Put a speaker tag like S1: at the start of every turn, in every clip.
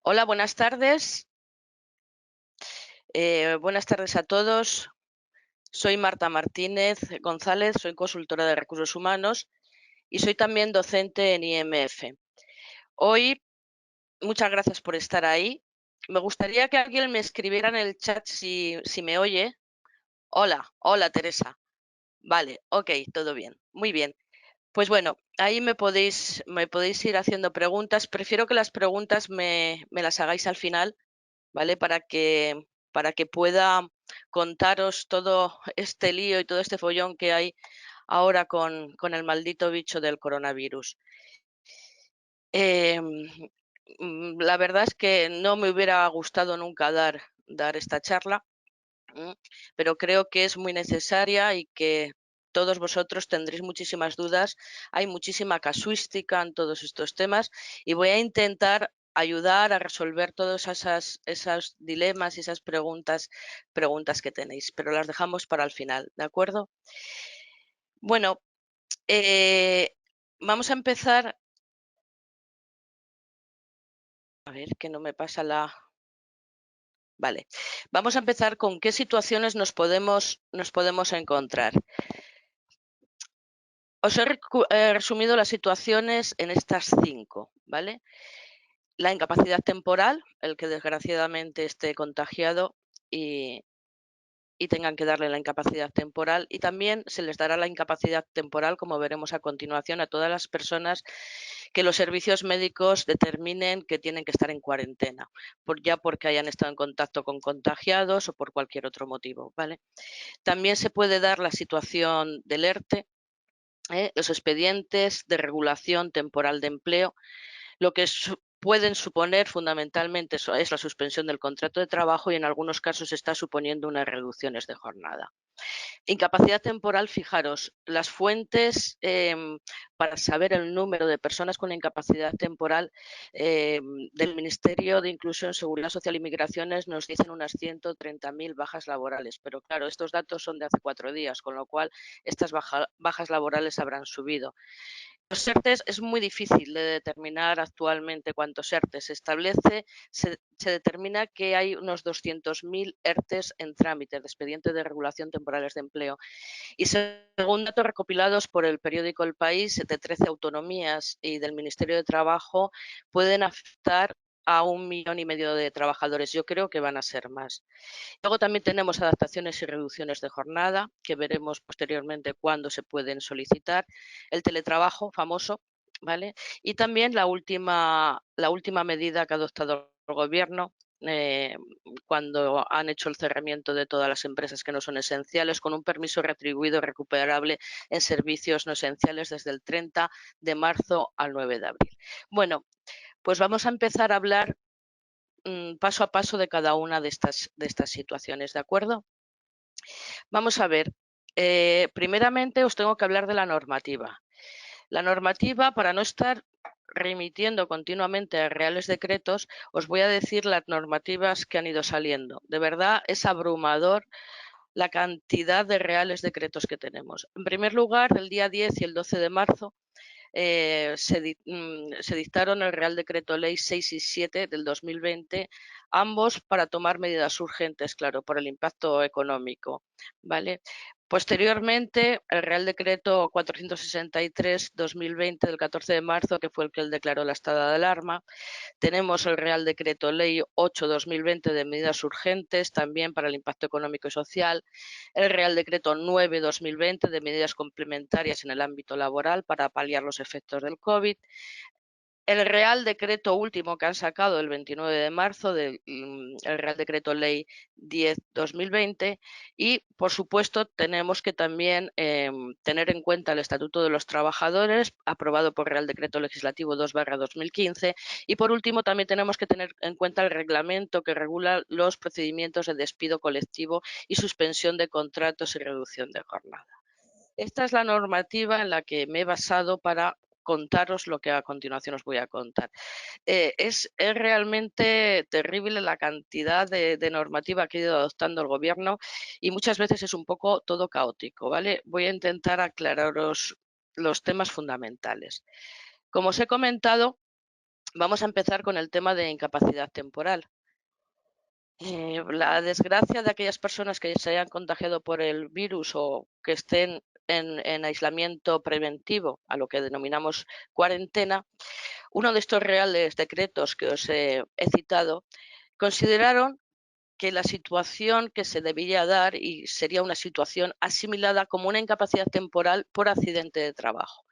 S1: Hola, buenas tardes. Buenas tardes a todos. Soy Marta Martínez González, soy consultora de recursos humanos y soy también docente en IMF. Hoy, muchas gracias por estar ahí. Me gustaría que alguien me escribiera en el chat si me oye. Hola Teresa. Vale, ok, todo bien. Muy bien. Pues bueno, ahí me podéis ir haciendo preguntas. Prefiero que las preguntas me las hagáis al final, ¿vale? Para que pueda contaros todo este lío y todo este follón que hay ahora con el maldito bicho del coronavirus. Em, la verdad es que no me hubiera gustado nunca dar esta charla, mm, pero creo que es muy necesaria y que todos vosotros tendréis muchísimas dudas. Hay muchísima casuística en todos estos temas y voy a intentar ayudar a resolver todos esos dilemas y esas preguntas que tenéis, pero las dejamos para el final, ¿de acuerdo? Bueno, eh, vamos a empezar. A ver, que no me pasa la... Vale, vamos a empezar con qué situaciones nos podemos encontrar. Os he resumido las situaciones en estas 5, ¿vale? La incapacidad temporal, el que desgraciadamente esté contagiado y, y tengan que darle la incapacidad temporal, y también se les dará la incapacidad temporal, como veremos a continuación, a todas las personas que los servicios médicos determinen que tienen que estar en cuarentena, ya porque hayan estado en contacto con contagiados o por cualquier otro motivo, ¿vale? También se puede dar la situación del ERTE, los expedientes de regulación temporal de empleo, lo que pueden suponer fundamentalmente es la suspensión del contrato de trabajo y en algunos casos está suponiendo unas reducciones de jornada. Incapacidad temporal, fijaros, las fuentes para saber el número de personas con incapacidad temporal del Ministerio de Inclusión, Seguridad Social y Migraciones nos dicen unas 130.000 bajas laborales, pero claro, estos datos son de hace 4 días, con lo cual estas bajas laborales habrán subido. Los ERTEs es muy difícil de determinar actualmente cuántos ERTEs se establece. Se determina que hay unos 200.000 ERTEs en trámite de expedientes de regulación temporales de empleo. Y según datos recopilados por el periódico El País, de 13 autonomías y del Ministerio de Trabajo, pueden afectar a 1,5 millones de trabajadores. Yo creo que van a ser más. Luego también tenemos adaptaciones y reducciones de jornada, que veremos posteriormente cuándo se pueden solicitar. El teletrabajo famoso, ¿vale? Y también la última medida que ha adoptado el Gobierno, cuando han hecho el cerramiento de todas las empresas que no son esenciales, con un permiso retribuido recuperable en servicios no esenciales desde el 30 de marzo al 9 de abril. Bueno, pues vamos a empezar a hablar paso a paso de cada una de estas situaciones, ¿de acuerdo? Vamos a ver, primeramente os tengo que hablar de la normativa. La normativa, para no estar remitiendo continuamente a reales decretos, os voy a decir las normativas que han ido saliendo. De verdad, es abrumador la cantidad de reales decretos que tenemos. En primer lugar, el día 10 y el 12 de marzo se dictaron el Real Decreto Ley 6 y 7 del 2020, ambos para tomar medidas urgentes, claro, por el impacto económico, ¿vale? Posteriormente, el Real Decreto 463-2020 del 14 de marzo, que fue el que declaró la estado de alarma. Tenemos el Real Decreto Ley 8-2020 de medidas urgentes, también para el impacto económico y social. El Real Decreto 9-2020 de medidas complementarias en el ámbito laboral para paliar los efectos del COVID. El Real Decreto último que han sacado el 29 de marzo, el Real Decreto Ley 10-2020, y, por supuesto, tenemos que también tener en cuenta el Estatuto de los Trabajadores, aprobado por Real Decreto Legislativo 2/2015, y, por último, también tenemos que tener en cuenta el reglamento que regula los procedimientos de despido colectivo y suspensión de contratos y reducción de jornada. Esta es la normativa en la que me he basado para contaros lo que a continuación os voy a contar. Es realmente terrible la cantidad de normativa que ha ido adoptando el Gobierno y muchas veces es un poco todo caótico, ¿vale? Voy a intentar aclararos los temas fundamentales. Como os he comentado, Vamos a empezar con el tema de incapacidad temporal. La desgracia de aquellas personas que se hayan contagiado por el virus o que estén en aislamiento preventivo, a lo que denominamos cuarentena, uno de estos reales decretos que os he citado, consideraron que la situación que se debía dar y sería una situación asimilada como una incapacidad temporal por accidente de trabajo.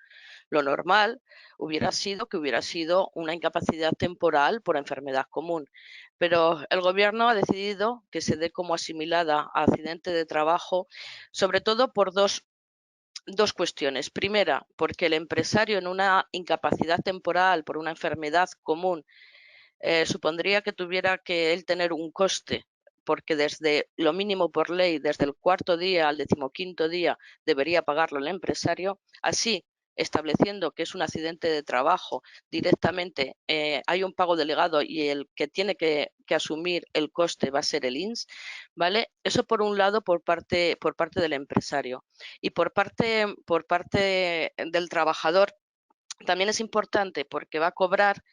S1: Lo normal hubiera sido que hubiera sido una incapacidad temporal por enfermedad común, pero el Gobierno ha decidido que se dé como asimilada a accidente de trabajo, sobre todo por dos cuestiones. Primera, porque el empresario en una incapacidad temporal por una enfermedad común supondría que tuviera que él tener un coste, porque desde lo mínimo por ley, desde el cuarto día al decimoquinto día, debería pagarlo el empresario. Así, estableciendo que es un accidente de trabajo, directamente hay un pago delegado y el que tiene que asumir el coste va a ser el INS, ¿vale? Eso por un lado por parte del empresario. Y por parte del trabajador, también es importante porque va a cobrar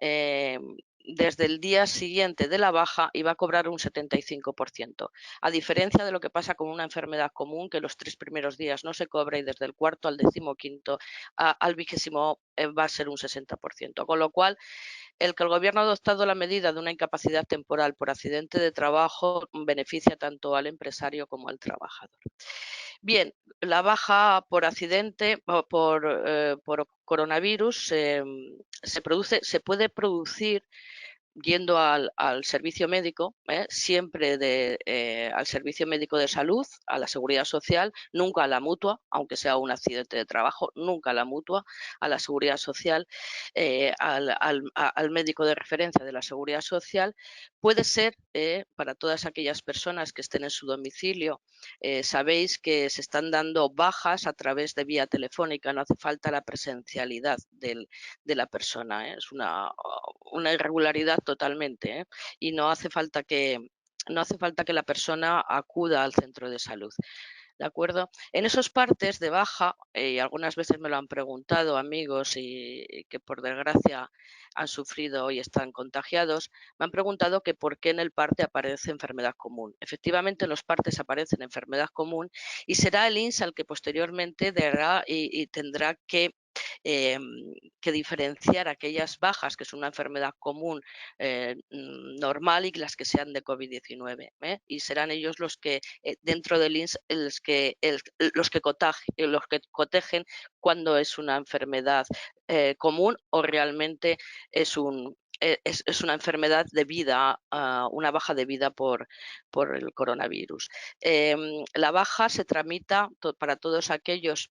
S1: eh, desde el día siguiente de la baja y va a cobrar un 75%. A diferencia de lo que pasa con una enfermedad común, que los 3 primeros días no se cobra y desde el cuarto al decimoquinto al vigésimo va a ser un 60%. Con lo cual, el que el Gobierno ha adoptado la medida de una incapacidad temporal por accidente de trabajo beneficia tanto al empresario como al trabajador. Bien, la baja por accidente o por coronavirus se puede producir yendo al servicio médico, siempre al servicio médico de salud, a la seguridad social, nunca a la mutua, aunque sea un accidente de trabajo, nunca a la mutua, a la seguridad social, al médico de referencia de la seguridad social. Puede ser para todas aquellas personas que estén en su domicilio, sabéis que se están dando bajas a través de vía telefónica, no hace falta la presencialidad de la persona, es una irregularidad totalmente, y no hace falta que la persona acuda al centro de salud. ¿De acuerdo? En esos partes de baja, y algunas veces me lo han preguntado amigos y que por desgracia han sufrido y están contagiados, me han preguntado que por qué en el parte aparece enfermedad común. Efectivamente, en los partes aparecen enfermedad común y será el INSS el que posteriormente dará y tendrá eh, que diferenciar aquellas bajas, que es una enfermedad común normal, y las que sean de COVID-19. Y serán ellos los que, dentro del INSS, los que cotejen cuando es una enfermedad común o realmente es es una enfermedad debida a una baja debida por el coronavirus. La baja se tramita para todos aquellos.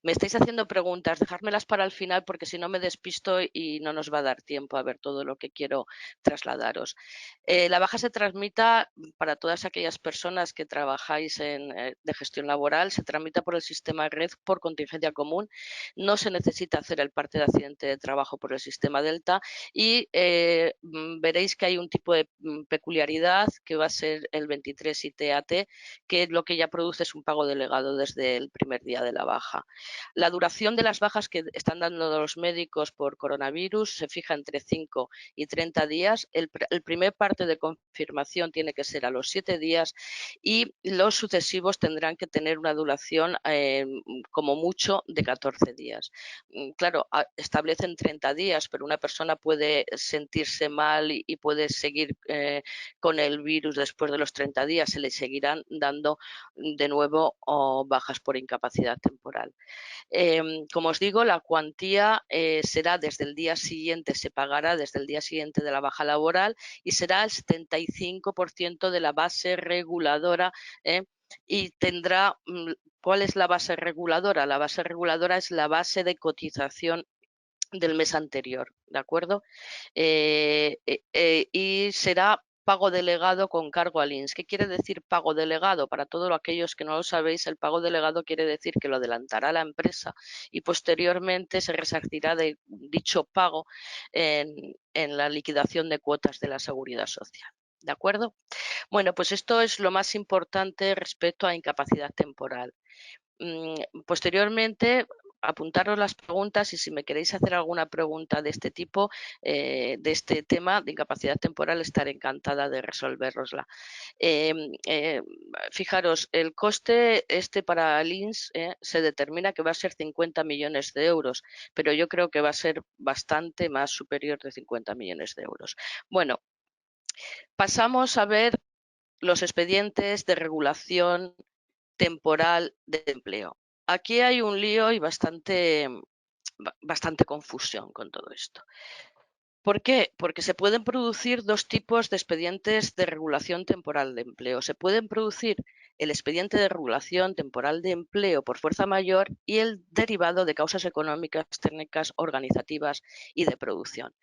S1: Me estáis haciendo preguntas, dejármelas para el final porque si no me despisto y no nos va a dar tiempo a ver todo lo que quiero trasladaros. La baja se tramita para todas aquellas personas que trabajáis de gestión laboral, se tramita por el sistema red por contingencia común, no se necesita hacer el parte de accidente de trabajo por el sistema Delta y veréis que hay un tipo de peculiaridad que va a ser el 23 ITAT, que lo que ya produce es un pago delegado desde el primer día de la baja. La duración de las bajas que están dando los médicos por coronavirus se fija entre 5 y 30 días. El primer parte de confirmación tiene que ser a los 7 días y los sucesivos tendrán que tener una duración como mucho de 14 días. Claro, establecen 30 días, pero una persona puede sentirse mal y puede seguir con el virus después de los 30 días, se le seguirán dando de nuevo bajas por incapacidad temporal. Como os digo, la cuantía será desde el día siguiente, se pagará desde el día siguiente de la baja laboral y será el 75% de la base reguladora y tendrá. ¿Cuál es la base reguladora? La base reguladora es la base de cotización del mes anterior, ¿de acuerdo? Y será pago delegado con cargo al INS. ¿Qué quiere decir pago delegado? Para todos aquellos que no lo sabéis, el pago delegado quiere decir que lo adelantará la empresa y posteriormente se resarcirá de dicho pago en la liquidación de cuotas de la Seguridad Social. ¿De acuerdo? Bueno, pues esto es lo más importante respecto a incapacidad temporal. Posteriormente apuntaros las preguntas y si me queréis hacer alguna pregunta de este tipo, de este tema de incapacidad temporal, estaré encantada de resolverosla. Fijaros, el coste para el INS se determina que va a ser 50 millones de euros, pero yo creo que va a ser bastante más superior de 50 millones de euros. Bueno, pasamos a ver los expedientes de regulación temporal de empleo. Aquí hay un lío y bastante confusión con todo esto. ¿Por qué? Porque se pueden producir dos tipos de expedientes de regulación temporal de empleo. Se pueden producir el expediente de regulación temporal de empleo por fuerza mayor y el derivado de causas económicas, técnicas, organizativas y de producción.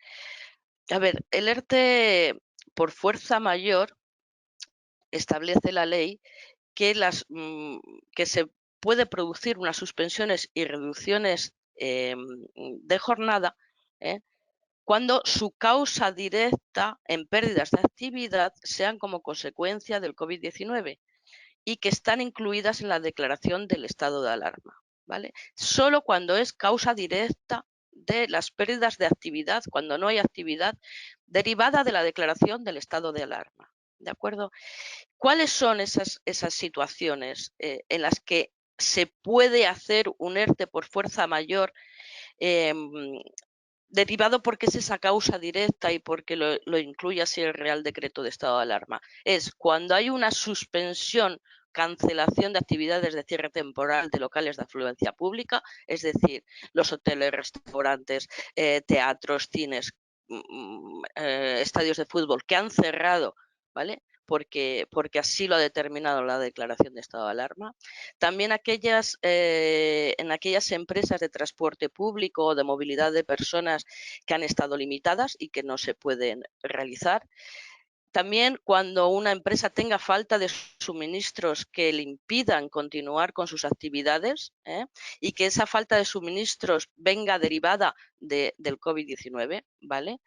S1: A ver, el ERTE por fuerza mayor establece la ley que, que se puede producir unas suspensiones y reducciones de jornada cuando su causa directa en pérdidas de actividad sean como consecuencia del COVID-19 y que están incluidas en la declaración del estado de alarma, ¿vale? Solo cuando es causa directa de las pérdidas de actividad, cuando no hay actividad derivada de la declaración del estado de alarma, ¿de acuerdo? ¿Cuáles son esas situaciones en las que se puede hacer un ERTE por fuerza mayor derivado porque es esa causa directa y porque lo incluye así el Real Decreto de estado de alarma? Es cuando hay una suspensión, cancelación de actividades de cierre temporal de locales de afluencia pública, es decir, los hoteles, restaurantes, teatros, cines, estadios de fútbol que han cerrado, ¿vale? Porque así lo ha determinado la declaración de estado de alarma. También en aquellas empresas de transporte público o de movilidad de personas que han estado limitadas y que no se pueden realizar. También cuando una empresa tenga falta de suministros que le impidan continuar con sus actividades y que esa falta de suministros venga derivada del COVID-19, ¿vale?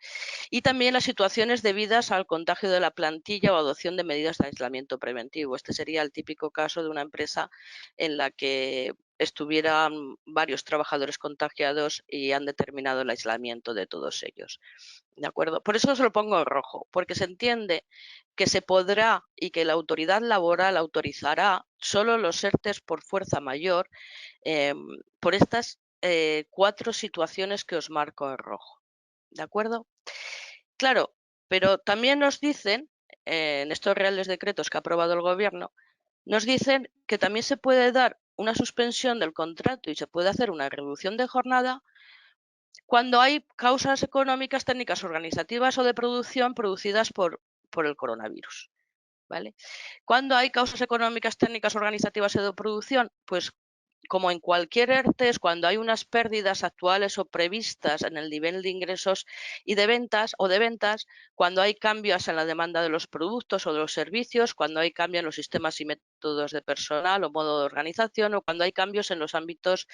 S1: Y también las situaciones debidas al contagio de la plantilla o adopción de medidas de aislamiento preventivo. Este sería el típico caso de una empresa en la que estuvieran varios trabajadores contagiados y han determinado el aislamiento de todos ellos. ¿De acuerdo? Por eso se lo pongo en rojo, porque se entiende que se podrá y que la autoridad laboral autorizará solo los ERTEs por fuerza mayor por estas 4 situaciones que os marco en rojo. ¿De acuerdo? Claro, pero también nos dicen, en estos reales decretos que ha aprobado el Gobierno, nos dicen que también se puede dar una suspensión del contrato y se puede hacer una reducción de jornada cuando hay causas económicas, técnicas, organizativas o de producción producidas por el coronavirus, ¿vale? Cuando hay causas económicas, técnicas, organizativas o de producción, pues como en cualquier ERTE, es cuando hay unas pérdidas actuales o previstas en el nivel de ingresos y de ventas, cuando hay cambios en la demanda de los productos o de los servicios, cuando hay cambios en los sistemas y métodos de personal o modo de organización, o cuando hay cambios en los ámbitos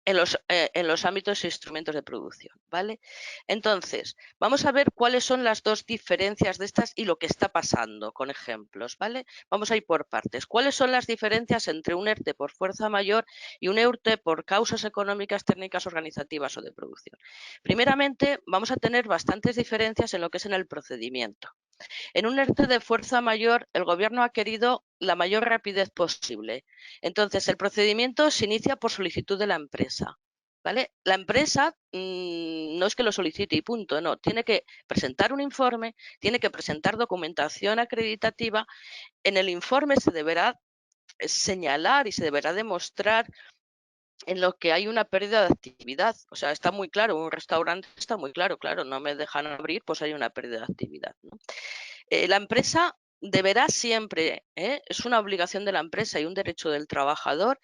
S1: en los ámbitos e instrumentos de producción, ¿vale? Entonces, vamos a ver cuáles son las dos diferencias de estas y lo que está pasando con ejemplos, ¿vale? Vamos a ir por partes. ¿Cuáles son las diferencias entre un ERTE por fuerza mayor y un ERTE por causas económicas, técnicas, organizativas o de producción? Primeramente, vamos a tener bastantes diferencias en lo que es en el procedimiento. En un ERTE de fuerza mayor, el Gobierno ha querido la mayor rapidez posible. Entonces, el procedimiento se inicia por solicitud de la empresa, ¿vale? La empresa no es que lo solicite y punto, no. Tiene que presentar un informe, tiene que presentar documentación acreditativa. En el informe se deberá señalar y se deberá demostrar en lo que hay una pérdida de actividad. O sea, está muy claro, un restaurante está muy claro, no me dejan abrir, pues hay una pérdida de actividad, ¿no? La empresa deberá siempre, es una obligación de la empresa y un derecho del trabajador,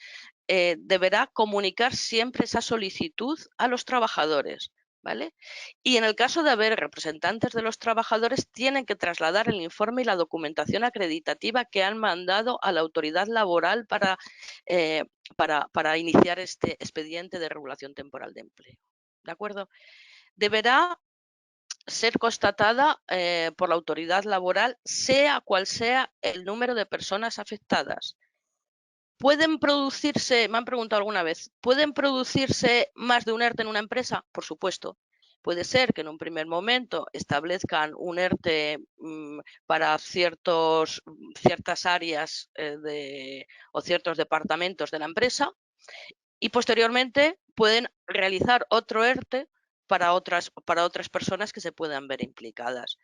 S1: deberá comunicar siempre esa solicitud a los trabajadores, ¿vale? Y en el caso de haber representantes de los trabajadores, tienen que trasladar el informe y la documentación acreditativa que han mandado a la autoridad laboral para iniciar este expediente de regulación temporal de empleo, ¿de acuerdo? Deberá ser constatada por la autoridad laboral, sea cual sea el número de personas afectadas. ¿Pueden producirse, me han preguntado alguna vez, ¿pueden producirse más de un ERTE en una empresa? Por supuesto. Puede ser que en un primer momento establezcan un ERTE para ciertas áreas o ciertos departamentos de la empresa y posteriormente pueden realizar otro ERTE para otras personas que se puedan ver implicadas.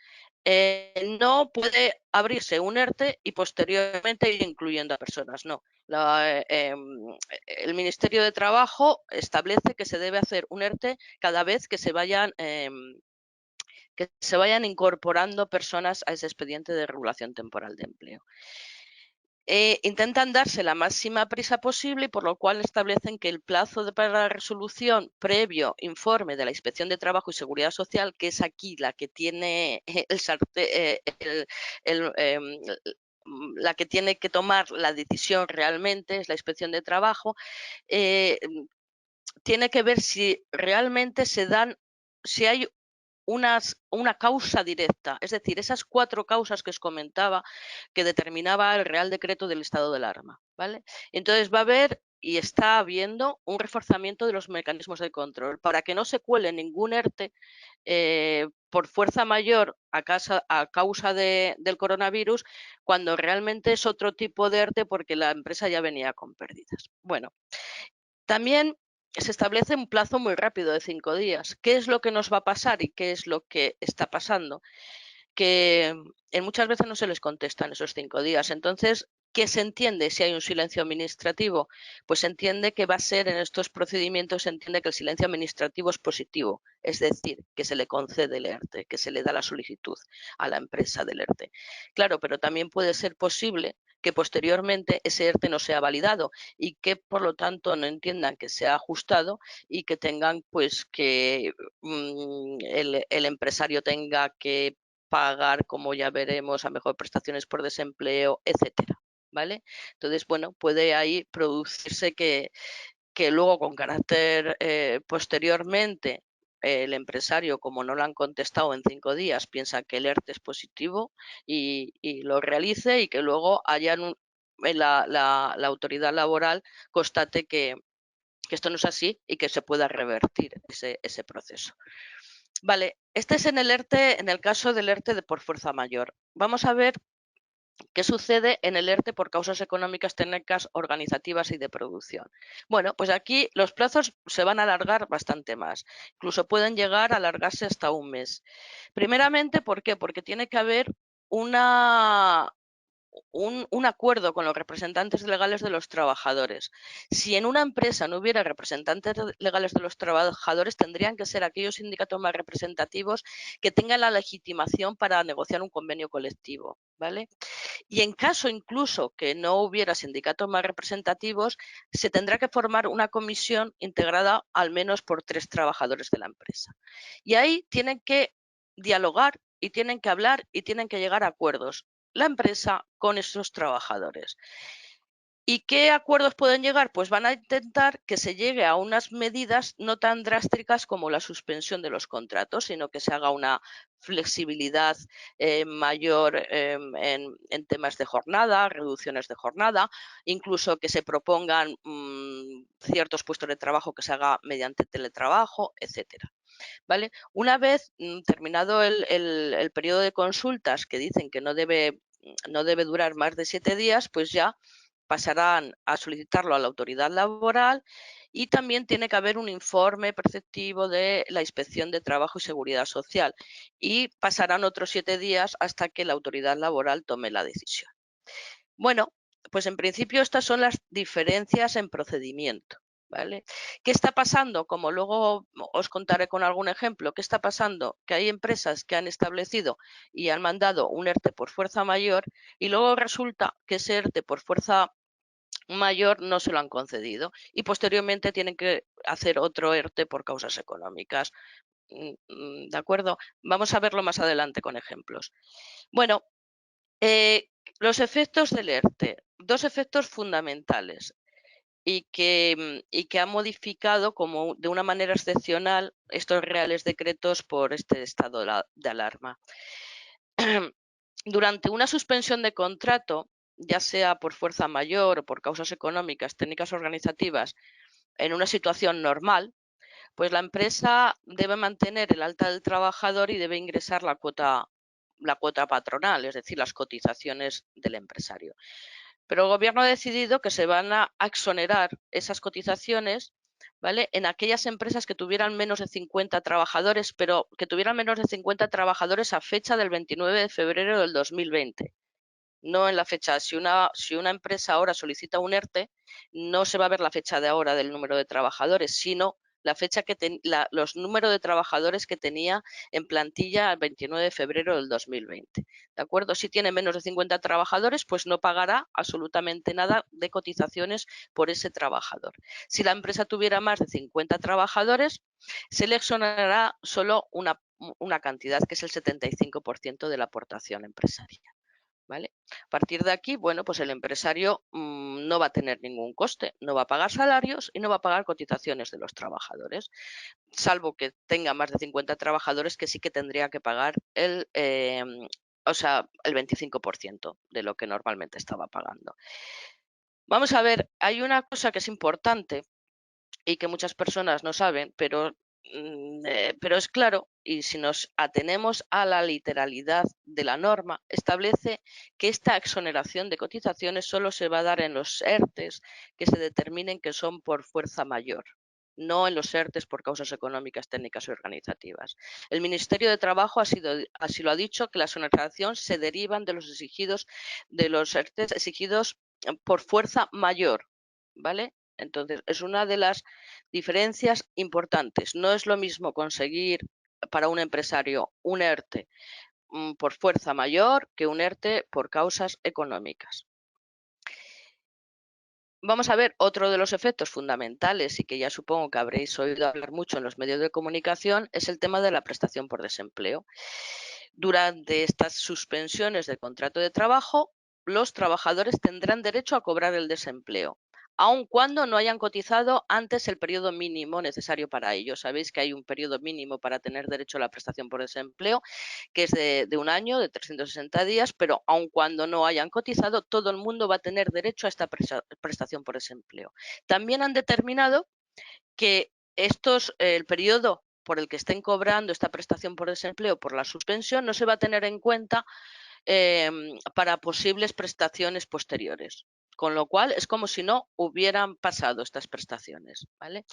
S1: No puede abrirse un ERTE y posteriormente ir incluyendo a personas, no. El Ministerio de Trabajo establece que se debe hacer un ERTE cada vez que se vayan incorporando personas a ese expediente de regulación temporal de empleo. Intentan darse la máxima prisa posible y por lo cual establecen que el plazo para la resolución previo informe de la Inspección de Trabajo y Seguridad Social, que es aquí la que tiene la que tiene que tomar la decisión realmente, es la Inspección de Trabajo, tiene que ver si realmente si hay una causa directa, es decir, esas 4 causas que os comentaba que determinaba el Real Decreto del estado de alarma, ¿vale? Entonces va a haber y está habiendo un reforzamiento de los mecanismos de control para que no se cuele ningún ERTE por fuerza mayor a causa del coronavirus, cuando realmente es otro tipo de ERTE porque la empresa ya venía con pérdidas. Bueno, también se establece un plazo muy rápido de 5 días. ¿Qué es lo que nos va a pasar y qué es lo que está pasando? Que muchas veces no se les contesta en esos 5 días. Entonces, ¿qué se entiende si hay un silencio administrativo? Pues se entiende que va a ser en estos procedimientos, se entiende que el silencio administrativo es positivo, es decir, que se le concede el ERTE, que se le da la solicitud a la empresa del ERTE. Claro, pero también puede ser posible que posteriormente ese ERTE no sea validado y que por lo tanto no entiendan que se ha ajustado y que tengan pues que el empresario tenga que pagar, como ya veremos, a mejor prestaciones por desempleo, etcétera, ¿vale? Entonces, bueno, puede ahí producirse que luego con carácter posteriormente el empresario, como no lo han contestado en 5 días, piensa que el ERTE es positivo y lo realice y que luego la autoridad laboral constate que esto no es así y que se pueda revertir ese proceso. Vale, este es en el caso del ERTE por fuerza mayor. Vamos a ver qué sucede en el ERTE por causas económicas, técnicas, organizativas y de producción. Bueno, pues aquí los plazos se van a alargar bastante más. Incluso pueden llegar a alargarse hasta un mes. Primeramente, ¿por qué? Porque tiene que haber un acuerdo con los representantes legales de los trabajadores. Si en una empresa no hubiera representantes legales de los trabajadores, tendrían que ser aquellos sindicatos más representativos que tengan la legitimación para negociar un convenio colectivo, ¿vale? Y en caso incluso que no hubiera sindicatos más representativos, se tendrá que formar una comisión integrada al menos por 3 trabajadores de la empresa. Y ahí tienen que dialogar y tienen que hablar y tienen que llegar a acuerdos la empresa con esos trabajadores. ¿Y qué acuerdos pueden llegar? Pues van a intentar que se llegue a unas medidas no tan drásticas como la suspensión de los contratos, sino que se haga una flexibilidad mayor en temas de jornada, reducciones de jornada, incluso que se propongan ciertos puestos de trabajo que se haga mediante teletrabajo, etcétera. ¿Vale? Una vez terminado el periodo de consultas, que dicen que no debe durar más de 7 días, pues ya pasarán a solicitarlo a la autoridad laboral y también tiene que haber un informe preceptivo de la Inspección de Trabajo y Seguridad Social y pasarán otros 7 días hasta que la autoridad laboral tome la decisión. Bueno, pues en principio estas son las diferencias en procedimiento. ¿Vale? ¿Qué está pasando? Como luego os contaré con algún ejemplo, ¿qué está pasando? Que hay empresas que han establecido y han mandado un ERTE por fuerza mayor y luego resulta que ese ERTE por fuerza mayor no se lo han concedido y posteriormente tienen que hacer otro ERTE por causas económicas. ¿De acuerdo? Vamos a verlo más adelante con ejemplos. Bueno, los efectos del ERTE. 2 efectos fundamentales y que ha modificado como de una manera excepcional estos reales decretos por este estado de alarma. Durante una suspensión de contrato, ya sea por fuerza mayor o por causas económicas, técnicas organizativas, en una situación normal, pues la empresa debe mantener el alta del trabajador y debe ingresar la cuota patronal, es decir, las cotizaciones del empresario. Pero el gobierno ha decidido que se van a exonerar esas cotizaciones, ¿vale?, en aquellas empresas que tuvieran menos de 50 trabajadores, pero que tuvieran menos de 50 trabajadores a fecha del 29 de febrero del 2020. No en la fecha. Si una empresa ahora solicita un ERTE, no se va a ver la fecha de ahora del número de trabajadores, sino la fecha los números de trabajadores que tenía en plantilla el 29 de febrero del 2020. ¿De acuerdo? Si tiene menos de 50 trabajadores, pues no pagará absolutamente nada de cotizaciones por ese trabajador. Si la empresa tuviera más de 50 trabajadores, se le exonerará solo una cantidad, que es el 75% de la aportación empresarial. ¿Vale? A partir de aquí, bueno, pues el empresario no va a tener ningún coste, no va a pagar salarios y no va a pagar cotizaciones de los trabajadores, salvo que tenga más de 50 trabajadores, que sí que tendría que pagar el 25% de lo que normalmente estaba pagando. Vamos a ver, hay una cosa que es importante y que muchas personas no saben, pero es claro, y si nos atenemos a la literalidad de la norma, establece que esta exoneración de cotizaciones solo se va a dar en los ERTEs que se determinen que son por fuerza mayor, no en los ERTEs por causas económicas, técnicas y organizativas. El Ministerio de Trabajo así lo ha dicho, que la exoneración se derivan de los ERTEs exigidos por fuerza mayor, ¿vale? Entonces, es una de las diferencias importantes. No es lo mismo conseguir para un empresario un ERTE por fuerza mayor que un ERTE por causas económicas. Vamos a ver otro de los efectos fundamentales y que ya supongo que habréis oído hablar mucho en los medios de comunicación, es el tema de la prestación por desempleo. Durante estas suspensiones del contrato de trabajo, los trabajadores tendrán derecho a cobrar el desempleo, aun cuando no hayan cotizado antes el periodo mínimo necesario para ello. Sabéis que hay un periodo mínimo para tener derecho a la prestación por desempleo, que es de un año, de 360 días, pero aun cuando no hayan cotizado, todo el mundo va a tener derecho a esta prestación por desempleo. También han determinado que el periodo por el que estén cobrando esta prestación por desempleo por la suspensión no se va a tener en cuenta para posibles prestaciones posteriores. Con lo cual, es como si no hubieran pasado estas prestaciones, ¿vale?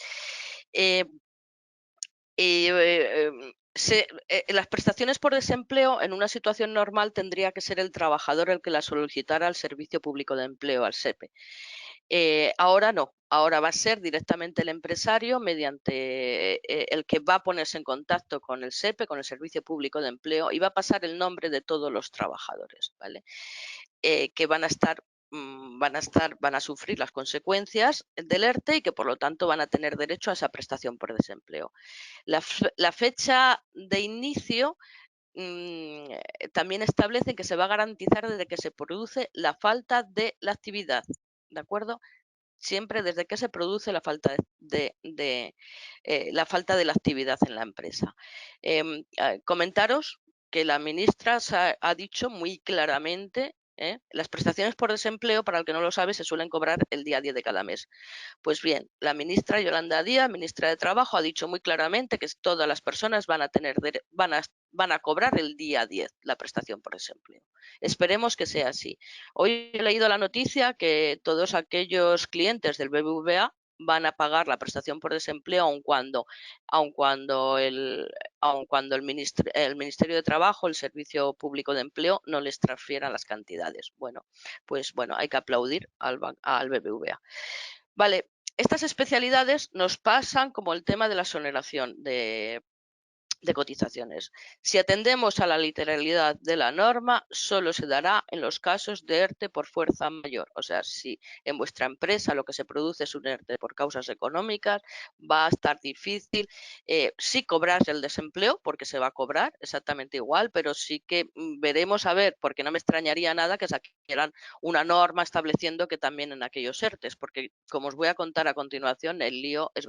S1: Las prestaciones por desempleo en una situación normal tendría que ser el trabajador el que las solicitara al Servicio Público de Empleo, al SEPE. Ahora no, ahora va a ser directamente el empresario mediante el que va a ponerse en contacto con el SEPE, con el Servicio Público de Empleo, y va a pasar el nombre de todos los trabajadores, ¿vale? Que van a sufrir las consecuencias del ERTE y que por lo tanto van a tener derecho a esa prestación por desempleo. La fecha de inicio también establece que se va a garantizar desde que se produce la falta de la actividad, ¿de acuerdo? Siempre desde que se produce la falta de la actividad en la empresa. Comentaros que la ministra ha dicho muy claramente, las prestaciones por desempleo, para el que no lo sabe, se suelen cobrar el día 10 de cada mes. Pues bien, la ministra Yolanda Díaz, ministra de Trabajo, ha dicho muy claramente que todas las personas van a cobrar el día 10 la prestación por desempleo. Esperemos que sea así. Hoy he leído la noticia que todos aquellos clientes del BBVA van a pagar la prestación por desempleo aun cuando el Ministerio de Trabajo, el Servicio Público de Empleo, no les transfiera las cantidades. Bueno, pues bueno, hay que aplaudir al BBVA. Vale, estas especialidades nos pasan como el tema de la exoneración de cotizaciones. Si atendemos a la literalidad de la norma, solo se dará en los casos de ERTE por fuerza mayor. O sea, si en vuestra empresa lo que se produce es un ERTE por causas económicas, va a estar difícil. Sí cobrar el desempleo, porque se va a cobrar exactamente igual, pero sí que veremos a ver, porque no me extrañaría nada que saquieran una norma estableciendo que también en aquellos ERTEs, porque como os voy a contar a continuación, el lío es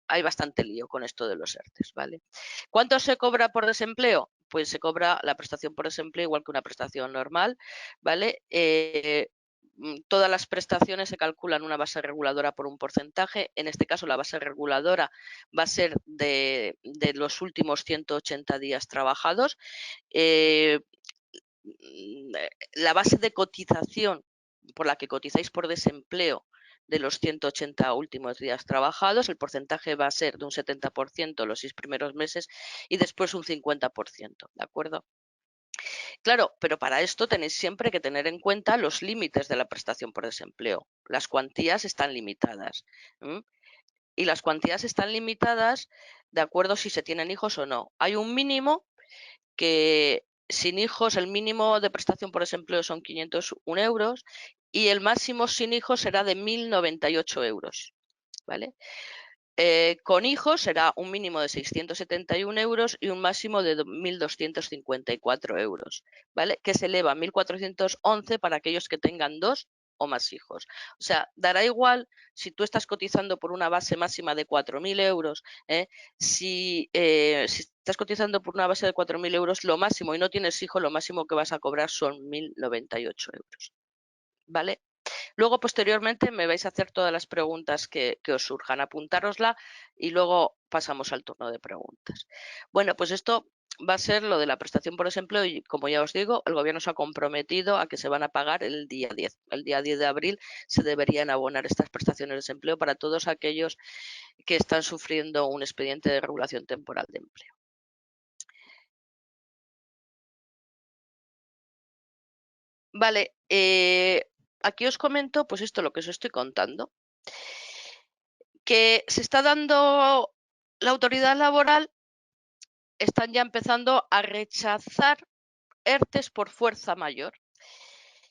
S1: hay bastante lío con esto de los ERTE. partes, ¿vale? ¿Cuánto se cobra por desempleo? Pues se cobra la prestación por desempleo igual que una prestación normal, ¿vale? Todas las prestaciones se calculan una base reguladora por un porcentaje. En este caso, la base reguladora va a ser de los últimos 180 días trabajados. La base de cotización por la que cotizáis por desempleo de los 180 últimos días trabajados, el porcentaje va a ser de un 70% los 6 primeros meses y después un 50%, ¿de acuerdo? Claro, pero para esto tenéis siempre que tener en cuenta los límites de la prestación por desempleo. Las cuantías están limitadas. Y las cuantías están limitadas de acuerdo si se tienen hijos o no. Hay un mínimo que sin hijos el mínimo de prestación por desempleo son 501 euros y el máximo sin hijos será de 1.098 euros. ¿Vale? Con hijos será un mínimo de 671 euros y un máximo de 1.254 euros, ¿vale? Que se eleva a 1.411 para aquellos que tengan 2 o más hijos. O sea, dará igual si tú estás cotizando por una base máxima de 4.000 euros, si estás cotizando por una base de 4.000 euros, lo máximo, y no tienes hijos, lo máximo que vas a cobrar son 1.098 euros, ¿vale? Luego, posteriormente, me vais a hacer todas las preguntas que os surjan. Apuntárosla y luego pasamos al turno de preguntas. Bueno, pues esto va a ser lo de la prestación por desempleo y, como ya os digo, el Gobierno se ha comprometido a que se van a pagar el día 10. El día 10 de abril se deberían abonar estas prestaciones de desempleo para todos aquellos que están sufriendo un expediente de regulación temporal de empleo. Vale, aquí os comento pues esto, lo que os estoy contando. Que se está dando la autoridad laboral, están ya empezando a rechazar ERTEs por fuerza mayor.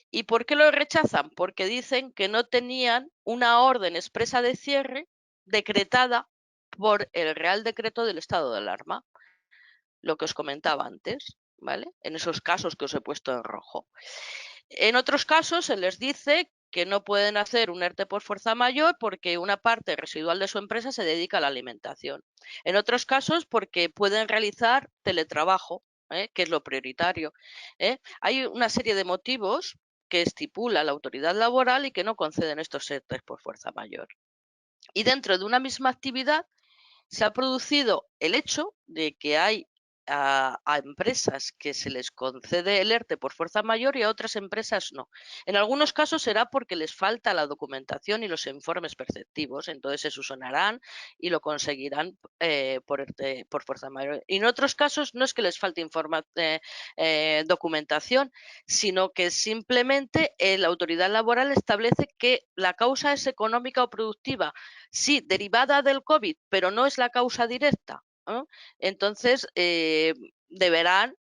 S1: ¿Y por qué lo rechazan? Porque dicen que no tenían una orden expresa de cierre decretada por el Real Decreto del estado de alarma, lo que os comentaba antes, ¿vale? En esos casos que os he puesto en rojo. En otros casos se les dice que no pueden hacer un ERTE por fuerza mayor porque una parte residual de su empresa se dedica a la alimentación. En otros casos porque pueden realizar teletrabajo, que es lo prioritario. Hay una serie de motivos que estipula la autoridad laboral y que no conceden estos ERTEs por fuerza mayor. Y dentro de una misma actividad se ha producido el hecho de que hay a empresas que se les concede el ERTE por fuerza mayor y a otras empresas no. En algunos casos será porque les falta la documentación y los informes perceptivos, entonces se subsanarán y lo conseguirán por fuerza mayor. Y en otros casos no es que les falte documentación, sino que simplemente la autoridad laboral establece que la causa es económica o productiva, sí, derivada del COVID, pero no es la causa directa, ¿no? Entonces, deberán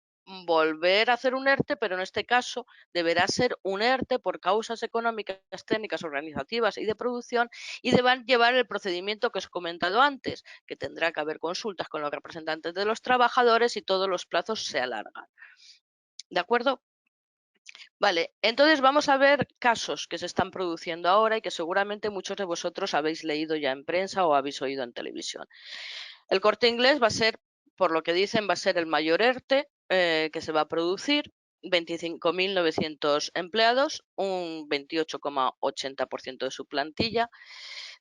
S1: volver a hacer un ERTE, pero en este caso deberá ser un ERTE por causas económicas, técnicas, organizativas y de producción, y deberán llevar el procedimiento que os he comentado antes, que tendrá que haber consultas con los representantes de los trabajadores y todos los plazos se alargan. ¿De acuerdo? Vale, entonces vamos a ver casos que se están produciendo ahora y que seguramente muchos de vosotros habéis leído ya en prensa o habéis oído en televisión. El Corte Inglés va a ser, por lo que dicen, va a ser el mayor ERTE que se va a producir, 25.900 empleados, un 28,80% de su plantilla,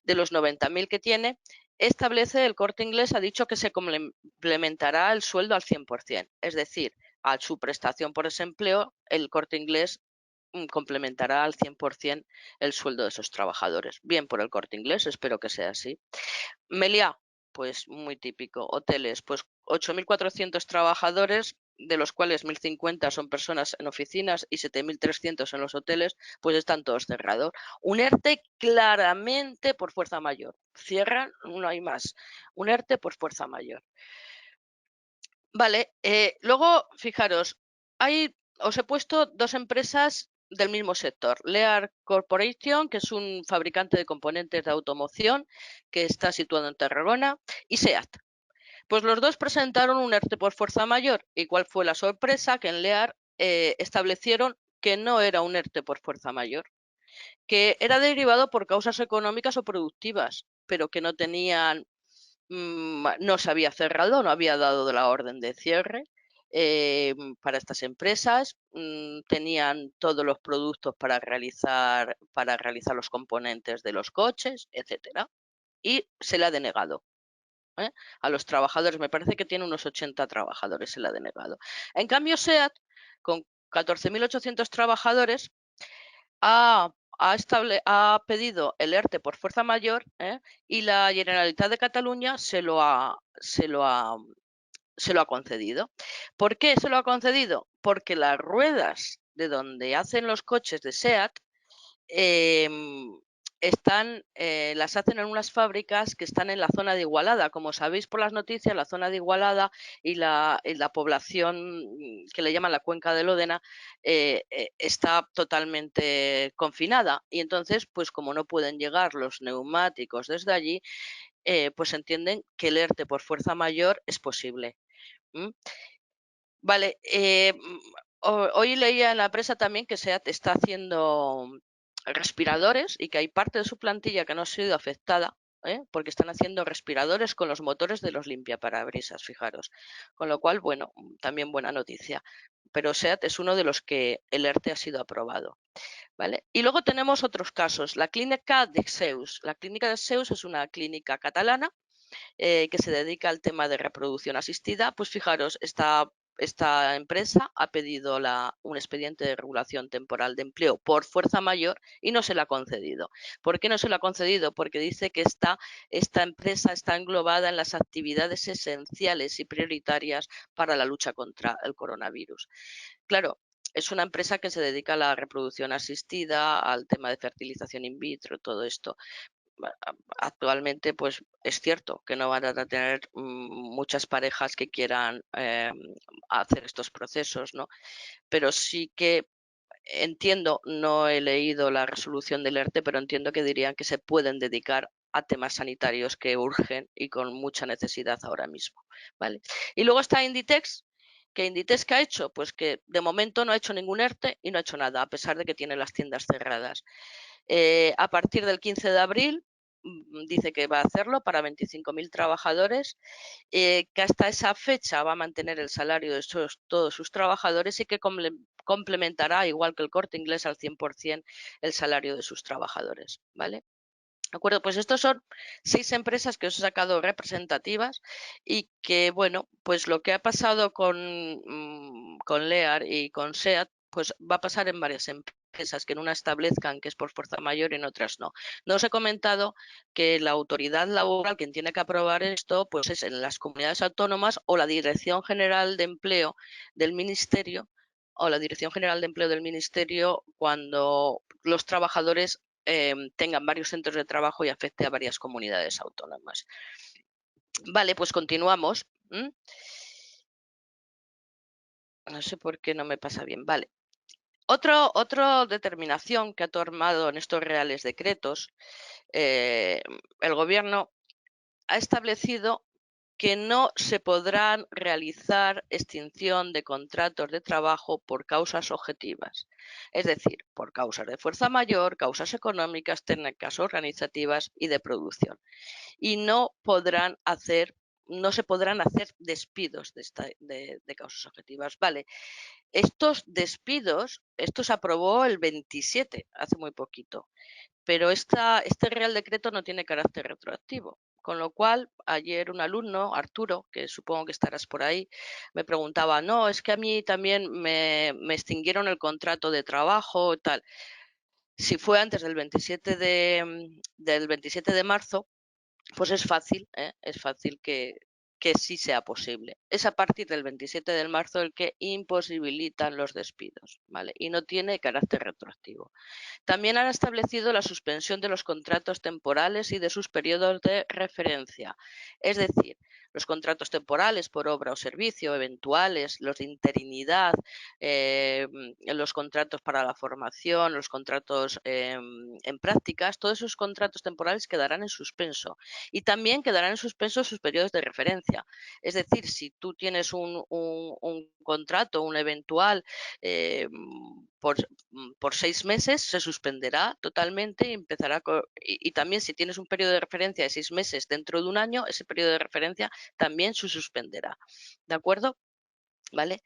S1: de los 90.000 que tiene. Establece, el Corte Inglés ha dicho que se complementará el sueldo al 100%, es decir, a su prestación por desempleo, el Corte Inglés complementará al 100% el sueldo de esos trabajadores. Bien por el Corte Inglés, espero que sea así. Meliá, pues muy típico. Hoteles, pues 8.400 trabajadores, de los cuales 1.050 son personas en oficinas y 7.300 en los hoteles, pues están todos cerrados. Un ERTE claramente por fuerza mayor. Cierran, no hay más. Un ERTE por fuerza mayor. Vale, luego, fijaros, os he puesto dos empresas del mismo sector. Lear Corporation, que es un fabricante de componentes de automoción que está situado en Tarragona, y SEAT. Pues los dos presentaron un ERTE por fuerza mayor. ¿Y cuál fue la sorpresa? Que en Lear establecieron que no era un ERTE por fuerza mayor, que era derivado por causas económicas o productivas, pero que no tenían no se había cerrado, no había dado la orden de cierre para estas empresas. Tenían todos los productos para realizar los componentes de los coches, etcétera, y se le ha denegado. A los trabajadores, me parece que tiene unos 80 trabajadores, se le ha denegado. En cambio, SEAT, con 14.800 trabajadores, ha pedido el ERTE por fuerza mayor, y la Generalitat de Cataluña se lo ha concedido. ¿Por qué se lo ha concedido? Porque las ruedas de donde hacen los coches de SEAT las hacen en unas fábricas que están en la zona de Igualada. Como sabéis por las noticias, la zona de Igualada y la población que le llaman la cuenca del Ódena está totalmente confinada. Y entonces, pues como no pueden llegar los neumáticos desde allí, pues entienden que el ERTE por fuerza mayor es posible. Vale, hoy leía en la prensa también que SEAT está haciendo respiradores y que hay parte de su plantilla que no ha sido afectada, porque están haciendo respiradores con los motores de los limpiaparabrisas, fijaros. Con lo cual, bueno, también buena noticia. Pero SEAT es uno de los que el ERTE ha sido aprobado. ¿Vale? Y luego tenemos otros casos. La clínica de Zeus. La clínica de Zeus es una clínica catalana que se dedica al tema de reproducción asistida. Pues fijaros, esta empresa ha pedido un expediente de regulación temporal de empleo por fuerza mayor y no se la ha concedido. ¿Por qué no se la ha concedido? Porque dice que esta empresa está englobada en las actividades esenciales y prioritarias para la lucha contra el coronavirus. Claro, es una empresa que se dedica a la reproducción asistida, al tema de fertilización in vitro, todo esto. Actualmente, pues es cierto que no van a tener muchas parejas que quieran hacer estos procesos, ¿no? Pero sí que entiendo, no he leído la resolución del ERTE, pero entiendo que dirían que se pueden dedicar a temas sanitarios que urgen y con mucha necesidad ahora mismo, ¿vale? Y luego está Inditex, que Inditex, ¿qué ha hecho? Pues que de momento no ha hecho ningún ERTE y no ha hecho nada, a pesar de que tiene las tiendas cerradas. A partir del 15 de abril dice que va a hacerlo para 25.000 trabajadores, que hasta esa fecha va a mantener el salario de todos sus trabajadores y que complementará, igual que el Corte Inglés, al 100% el salario de sus trabajadores. ¿Vale? ¿De acuerdo? Pues estos son 6 empresas que os he sacado representativas y que, bueno, pues lo que ha pasado con Lear y con SEAT, pues va a pasar en varias empresas, que en una establezcan que es por fuerza mayor y en otras no. No os he comentado que la autoridad laboral, quien tiene que aprobar esto, pues es en las comunidades autónomas o la Dirección General de Empleo del Ministerio, cuando los trabajadores tengan varios centros de trabajo y afecte a varias comunidades autónomas. Vale, pues continuamos. No sé por qué no me pasa bien. Vale. Otra determinación que ha tomado en estos reales decretos el Gobierno ha establecido que no se podrán realizar extinción de contratos de trabajo por causas objetivas, es decir, por causas de fuerza mayor, causas económicas, técnicas organizativas y de producción. Y no se podrán hacer despidos de causas objetivas. Vale, estos despidos, esto se aprobó el 27, hace muy poquito, pero este Real Decreto no tiene carácter retroactivo. Con lo cual, ayer un alumno, Arturo, que supongo que estarás por ahí, me preguntaba, no, es que a mí también me extinguieron el contrato de trabajo, tal. Si fue antes del 27 de marzo, pues es fácil que sí sea posible. Es a partir del 27 de marzo el que imposibilitan los despidos, ¿vale? Y no tiene carácter retroactivo. También han establecido la suspensión de los contratos temporales y de sus periodos de referencia. Es decir, los contratos temporales por obra o servicio, eventuales, los de interinidad, los contratos para la formación, los contratos en prácticas, todos esos contratos temporales quedarán en suspenso. Y también quedarán en suspenso sus periodos de referencia. referencia. Es decir, si tú tienes un contrato, un eventual por 6 meses, se suspenderá totalmente y empezará. Y también si tienes un periodo de referencia de 6 meses dentro de un año, ese periodo de referencia también se suspenderá. ¿De acuerdo? ¿Vale?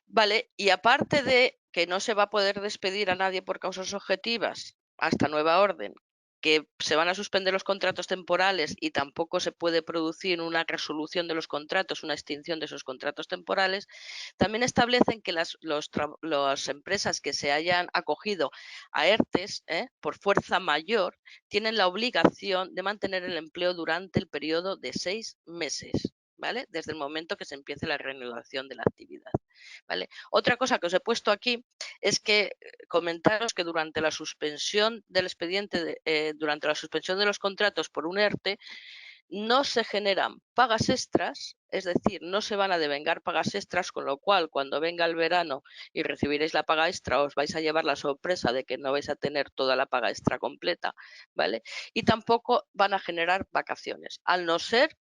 S1: Vale, y aparte de que no se va a poder despedir a nadie por causas objetivas hasta nueva orden, que se van a suspender los contratos temporales y tampoco se puede producir una resolución de los contratos, una extinción de esos contratos temporales, también establecen que las empresas que se hayan acogido a ERTES por fuerza mayor tienen la obligación de mantener el empleo durante el periodo de 6 meses. ¿Vale? Desde el momento que se empiece la reanudación de la actividad. ¿Vale? Otra cosa que os he puesto aquí es que comentaros que durante la suspensión del expediente, durante la suspensión de los contratos por un ERTE, no se generan pagas extras, es decir, no se van a devengar pagas extras, con lo cual cuando venga el verano y recibiréis la paga extra os vais a llevar la sorpresa de que no vais a tener toda la paga extra completa, ¿vale? Y tampoco van a generar vacaciones, al no ser,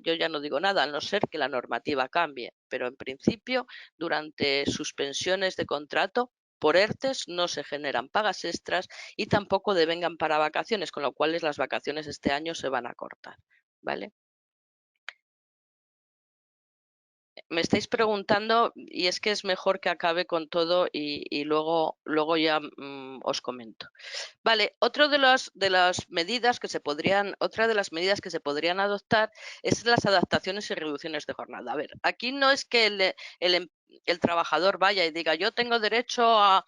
S1: yo ya no digo nada, al no ser que la normativa cambie, pero en principio durante suspensiones de contrato por ERTES no se generan pagas extras y tampoco devengan para vacaciones, con lo cual las vacaciones este año se van a cortar. ¿Vale? Me estáis preguntando y es que es mejor que acabe con todo y luego ya os comento. Vale, otra de las medidas que se podrían adoptar es las adaptaciones y reducciones de jornada. A ver, aquí no es que el trabajador vaya y diga yo tengo derecho a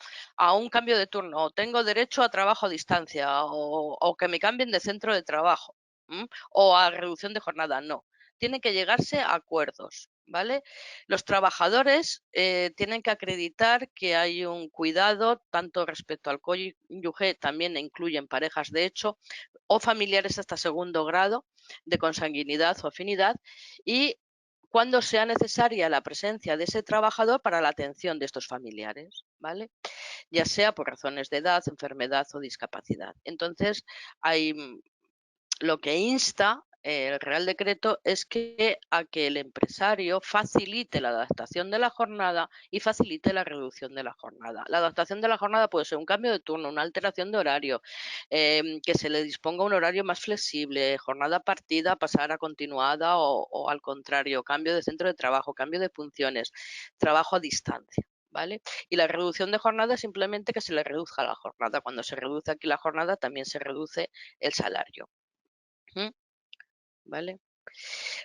S1: un cambio de turno, o tengo derecho a trabajo a distancia, o que me cambien de centro de trabajo, o a reducción de jornada. No, tienen que llegarse a acuerdos, ¿vale? Los trabajadores tienen que acreditar que hay un cuidado tanto respecto al cónyuge, también incluyen parejas de hecho, o familiares hasta segundo grado de consanguinidad o afinidad, y cuando sea necesaria la presencia de ese trabajador para la atención de estos familiares, ¿vale? Ya sea por razones de edad, enfermedad o discapacidad. Entonces, hay lo que insta el Real Decreto es a que el empresario facilite la adaptación de la jornada y facilite la reducción de la jornada. La adaptación de la jornada puede ser un cambio de turno, una alteración de horario, que se le disponga un horario más flexible, jornada partida, pasar a continuada o al contrario, cambio de centro de trabajo, cambio de funciones, trabajo a distancia. ¿Vale? Y la reducción de jornada es simplemente que se le reduzca la jornada. Cuando se reduce aquí la jornada, también se reduce el salario. ¿Vale?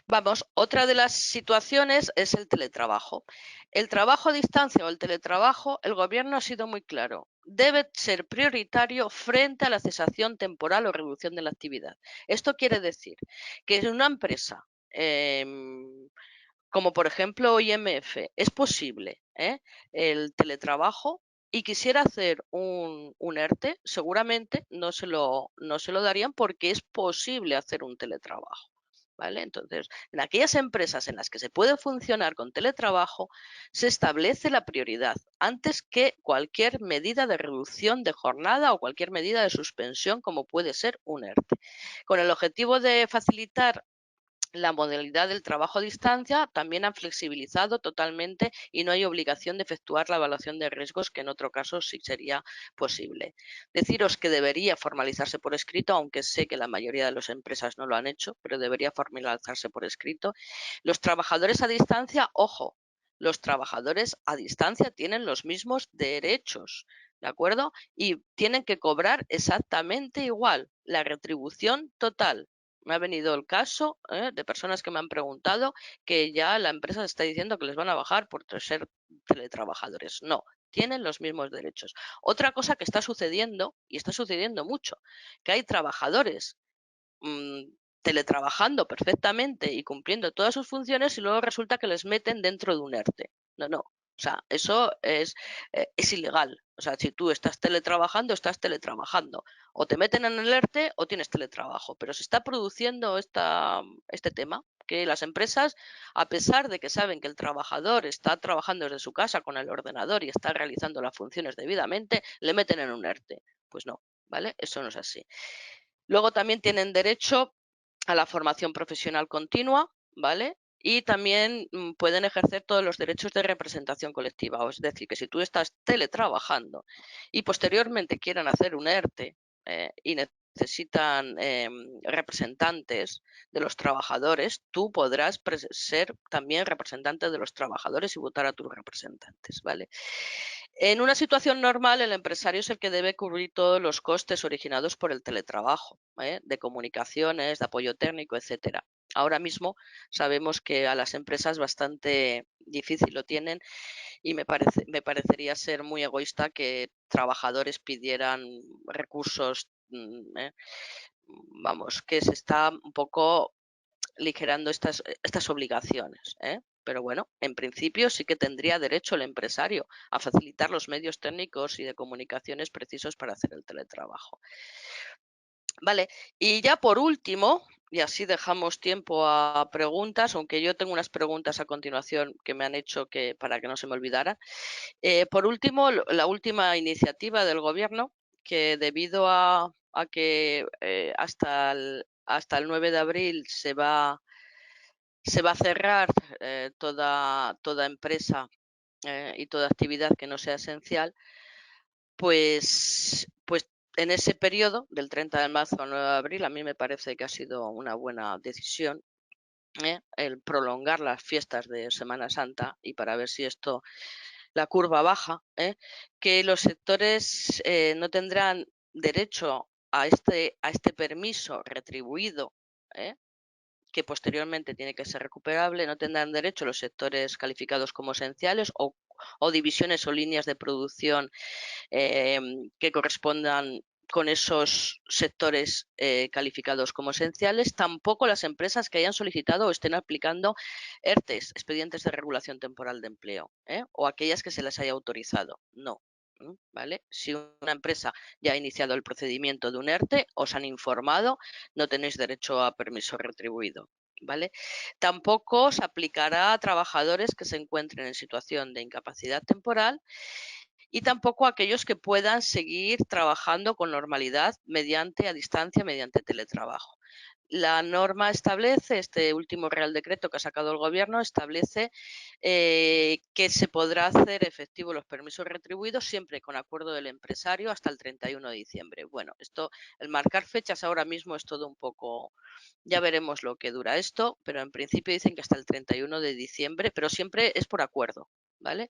S1: Vamos, otra de las situaciones es el teletrabajo. El trabajo a distancia o el teletrabajo, el gobierno ha sido muy claro, debe ser prioritario frente a la cesación temporal o reducción de la actividad. Esto quiere decir que en una empresa, como por ejemplo IMF, es posible el teletrabajo y quisiera hacer un ERTE, seguramente no se lo darían porque es posible hacer un teletrabajo. ¿Vale? Entonces, en aquellas empresas en las que se puede funcionar con teletrabajo, se establece la prioridad antes que cualquier medida de reducción de jornada o cualquier medida de suspensión, como puede ser un ERTE. Con el objetivo de facilitar la modalidad del trabajo a distancia, también han flexibilizado totalmente y no hay obligación de efectuar la evaluación de riesgos, que en otro caso sí sería posible. Deciros que debería formalizarse por escrito, aunque sé que la mayoría de las empresas no lo han hecho, pero debería formalizarse por escrito. Los trabajadores a distancia, ojo, los trabajadores a distancia tienen los mismos derechos, ¿de acuerdo? Y tienen que cobrar exactamente igual, la retribución total. Me ha venido el caso de personas que me han preguntado que ya la empresa está diciendo que les van a bajar por ser teletrabajadores. No, tienen los mismos derechos. Otra cosa que está sucediendo, y está sucediendo mucho, que hay trabajadores teletrabajando perfectamente y cumpliendo todas sus funciones y luego resulta que les meten dentro de un ERTE. No, no. O sea, eso es ilegal. O sea, si tú estás teletrabajando, estás teletrabajando. O te meten en el ERTE o tienes teletrabajo. Pero se está produciendo este tema, que las empresas, a pesar de que saben que el trabajador está trabajando desde su casa con el ordenador y está realizando las funciones debidamente, le meten en un ERTE. Pues no, ¿vale? Eso no es así. Luego también tienen derecho a la formación profesional continua, ¿vale? y también pueden ejercer todos los derechos de representación colectiva. Es decir, que si tú estás teletrabajando y posteriormente quieran hacer un ERTE y necesitan representantes de los trabajadores, tú podrás ser también representante de los trabajadores y votar a tus representantes, ¿vale? En una situación normal, el empresario es el que debe cubrir todos los costes originados por el teletrabajo, de comunicaciones, de apoyo técnico, etcétera. Ahora mismo sabemos que a las empresas bastante difícil lo tienen y me parecería ser muy egoísta que trabajadores pidieran recursos, vamos, que se está un poco ligerando estas obligaciones, ¿eh? Pero bueno, en principio sí que tendría derecho el empresario a facilitar los medios técnicos y de comunicaciones precisos para hacer el teletrabajo. Vale, y ya por último, y así dejamos tiempo a preguntas, aunque yo tengo unas preguntas a continuación que me han hecho para que no se me olvidaran. Por último, la última iniciativa del Gobierno, que debido a que hasta el 9 de abril se va a cerrar toda empresa y toda actividad que no sea esencial, pues en ese periodo, del 30 de marzo al 9 de abril, a mí me parece que ha sido una buena decisión el prolongar las fiestas de Semana Santa y para ver si esto, la curva baja, que los sectores no tendrán derecho a este permiso retribuido, ¿eh? Que posteriormente tiene que ser recuperable, no tendrán derecho los sectores calificados como esenciales o divisiones o líneas de producción que correspondan con esos sectores calificados como esenciales, tampoco las empresas que hayan solicitado o estén aplicando ERTES, expedientes de regulación temporal de empleo, o aquellas que se les haya autorizado. No. ¿Vale? Si una empresa ya ha iniciado el procedimiento de un ERTE, os han informado, no tenéis derecho a permiso retribuido. ¿Vale? Tampoco se aplicará a trabajadores que se encuentren en situación de incapacidad temporal y tampoco a aquellos que puedan seguir trabajando con normalidad a distancia, mediante teletrabajo. La norma establece, este último Real Decreto que ha sacado el Gobierno, establece que se podrá hacer efectivo los permisos retribuidos siempre con acuerdo del empresario hasta el 31 de diciembre. Bueno, el marcar fechas ahora mismo es todo un poco, ya veremos lo que dura esto, pero en principio dicen que hasta el 31 de diciembre, pero siempre es por acuerdo, ¿vale?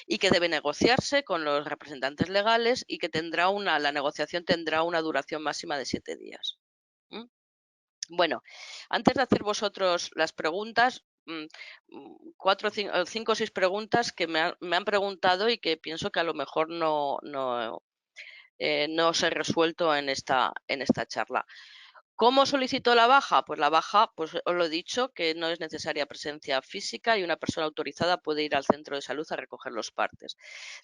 S1: Y que debe negociarse con los representantes legales y que la negociación tendrá una duración máxima de 7 días. Bueno, antes de hacer vosotros las preguntas, 5 o 6 preguntas que me han preguntado y que pienso que a lo mejor no os he resuelto en esta charla. ¿Cómo solicito la baja? Pues la baja, pues os lo he dicho, que no es necesaria presencia física y una persona autorizada puede ir al centro de salud a recoger los partes.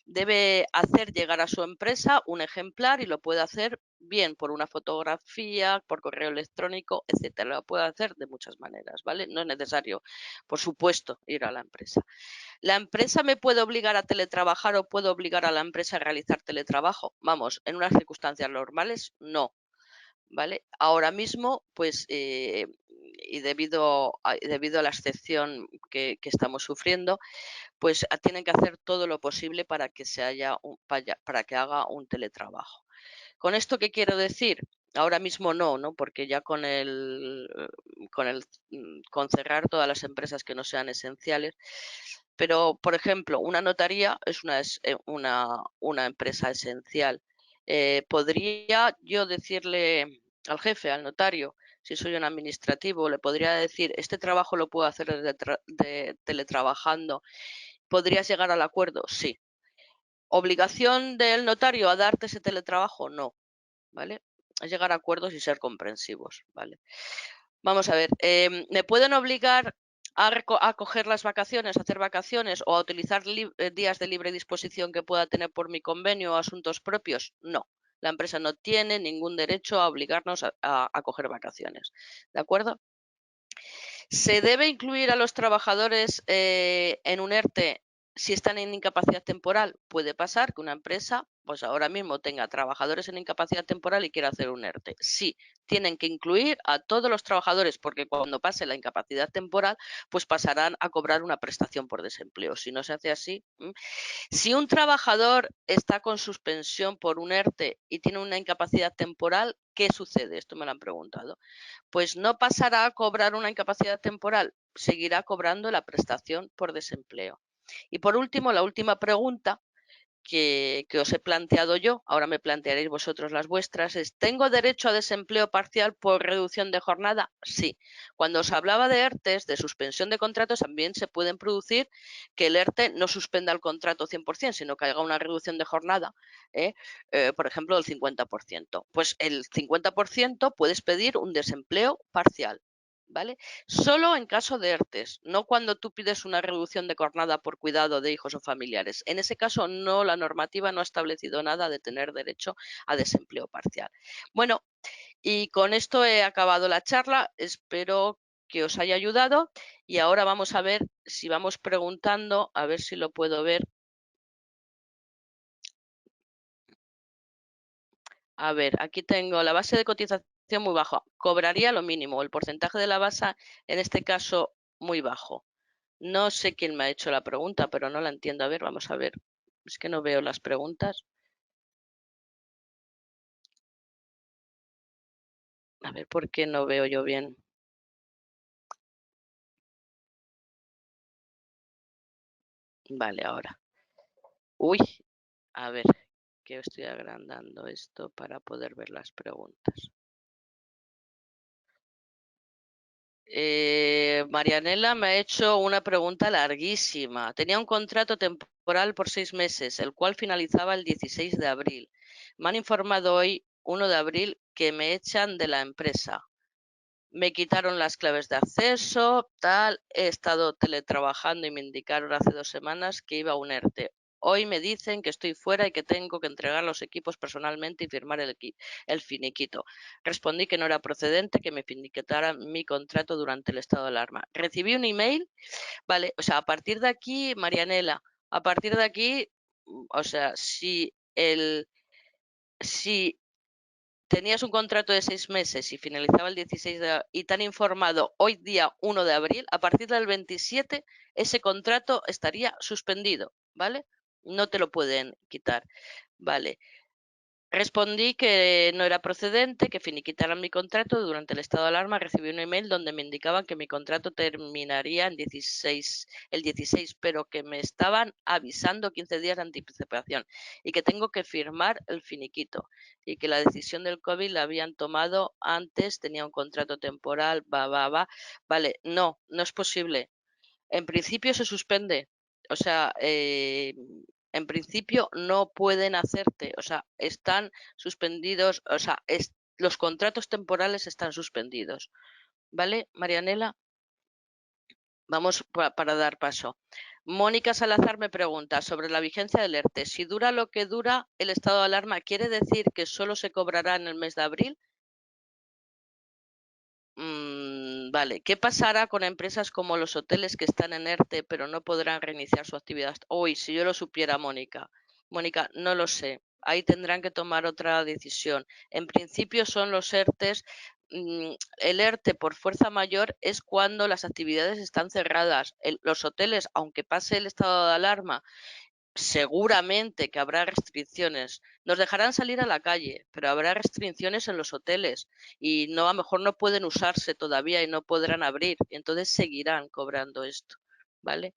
S1: Debe hacer llegar a su empresa un ejemplar y lo puede hacer bien por una fotografía, por correo electrónico, etcétera. Lo puede hacer de muchas maneras, ¿vale? No es necesario, por supuesto, ir a la empresa. ¿La empresa me puede obligar a teletrabajar o puedo obligar a la empresa a realizar teletrabajo? Vamos, en unas circunstancias normales, no. ¿Vale? Ahora mismo, pues, y debido a la excepción que estamos sufriendo, pues tienen que hacer todo lo posible para que para que haga un teletrabajo. ¿Con esto qué quiero decir? Ahora mismo no, porque ya con cerrar todas las empresas que no sean esenciales, pero por ejemplo, una notaría es una empresa esencial. ¿Podría yo decirle al jefe, al notario, si soy un administrativo, le podría decir, este trabajo lo puedo hacer de teletrabajando? ¿Podrías llegar al acuerdo? Sí. ¿Obligación del notario a darte ese teletrabajo? No, ¿vale? Es llegar a acuerdos y ser comprensivos, ¿vale? Vamos a ver, ¿me pueden obligar a coger las vacaciones, a hacer vacaciones o a utilizar días de libre disposición que pueda tener por mi convenio o asuntos propios? No. La empresa no tiene ningún derecho a obligarnos a coger vacaciones. ¿De acuerdo? ¿Se debe incluir a los trabajadores en un ERTE si están en incapacidad temporal, puede pasar que una empresa, pues ahora mismo tenga trabajadores en incapacidad temporal y quiera hacer un ERTE. Sí, tienen que incluir a todos los trabajadores, porque cuando pase la incapacidad temporal, pues pasarán a cobrar una prestación por desempleo. Si no se hace así, si un trabajador está con suspensión por un ERTE y tiene una incapacidad temporal, ¿qué sucede? Esto me lo han preguntado. Pues no pasará a cobrar una incapacidad temporal, seguirá cobrando la prestación por desempleo. Y por último, la última pregunta que os he planteado yo, ahora me plantearéis vosotros las vuestras, es ¿tengo derecho a desempleo parcial por reducción de jornada? Sí. Cuando os hablaba de ERTEs, de suspensión de contratos, también se pueden producir que el ERTE no suspenda el contrato 100%, sino que haya una reducción de jornada, por ejemplo, del 50%. Pues el 50% puedes pedir un desempleo parcial. ¿Vale? Solo en caso de ERTEs, no cuando tú pides una reducción de jornada por cuidado de hijos o familiares. En ese caso, no, la normativa no ha establecido nada de tener derecho a desempleo parcial. Bueno, y con esto he acabado la charla. Espero que os haya ayudado y ahora vamos a ver si vamos preguntando, a ver si lo puedo ver. A ver, aquí tengo la base de cotización muy baja. Cobraría lo mínimo. El porcentaje de la base, en este caso, muy bajo. No sé quién me ha hecho la pregunta, pero no la entiendo. A ver, vamos a ver. Es que no veo las preguntas. A ver, ¿por qué no veo yo bien? Vale, ahora. Uy, a ver, que estoy agrandando esto para poder ver las preguntas. Marianela me ha hecho una pregunta larguísima. Tenía un contrato temporal por 6 meses, el cual finalizaba el 16 de abril. Me han informado hoy, 1 de abril, que me echan de la empresa. Me quitaron las claves de acceso, tal, he estado teletrabajando y me indicaron hace 2 semanas que iba a un ERTE. Hoy me dicen que estoy fuera y que tengo que entregar los equipos personalmente y firmar el finiquito. Respondí que no era procedente que me finiquitaran mi contrato durante el estado de alarma. Recibí un email, vale, o sea, a partir de aquí, Marianela, a partir de aquí, o sea, si tenías un contrato de 6 meses y finalizaba el 16 y te han informado hoy día 1 de abril, a partir del 27 ese contrato estaría suspendido, ¿vale? No te lo pueden quitar, ¿vale? Respondí que no era procedente, que finiquitaran mi contrato. Durante el estado de alarma recibí un email donde me indicaban que mi contrato terminaría el 16, pero que me estaban avisando 15 días de anticipación y que tengo que firmar el finiquito y que la decisión del COVID la habían tomado antes, tenía un contrato temporal, Vale, no, no es posible. En principio se suspende. O sea, en principio no pueden hacerte, o sea, están suspendidos, o sea, los contratos temporales están suspendidos. ¿Vale, Marianela? Vamos para dar paso. Mónica Salazar me pregunta sobre la vigencia del ERTE. Si dura lo que dura el estado de alarma, ¿quiere decir que solo se cobrará en el mes de abril? Vale, ¿qué pasará con empresas como los hoteles que están en ERTE pero no podrán reiniciar su actividad? Uy, si yo lo supiera, Mónica. Mónica, no lo sé. Ahí tendrán que tomar otra decisión. En principio son los ERTEs. El ERTE por fuerza mayor es cuando las actividades están cerradas. Los hoteles, aunque pase el estado de alarma, seguramente que habrá restricciones. Nos dejarán salir a la calle, pero habrá restricciones en los hoteles y no, a lo mejor no pueden usarse todavía y no podrán abrir. Entonces seguirán cobrando esto, ¿vale?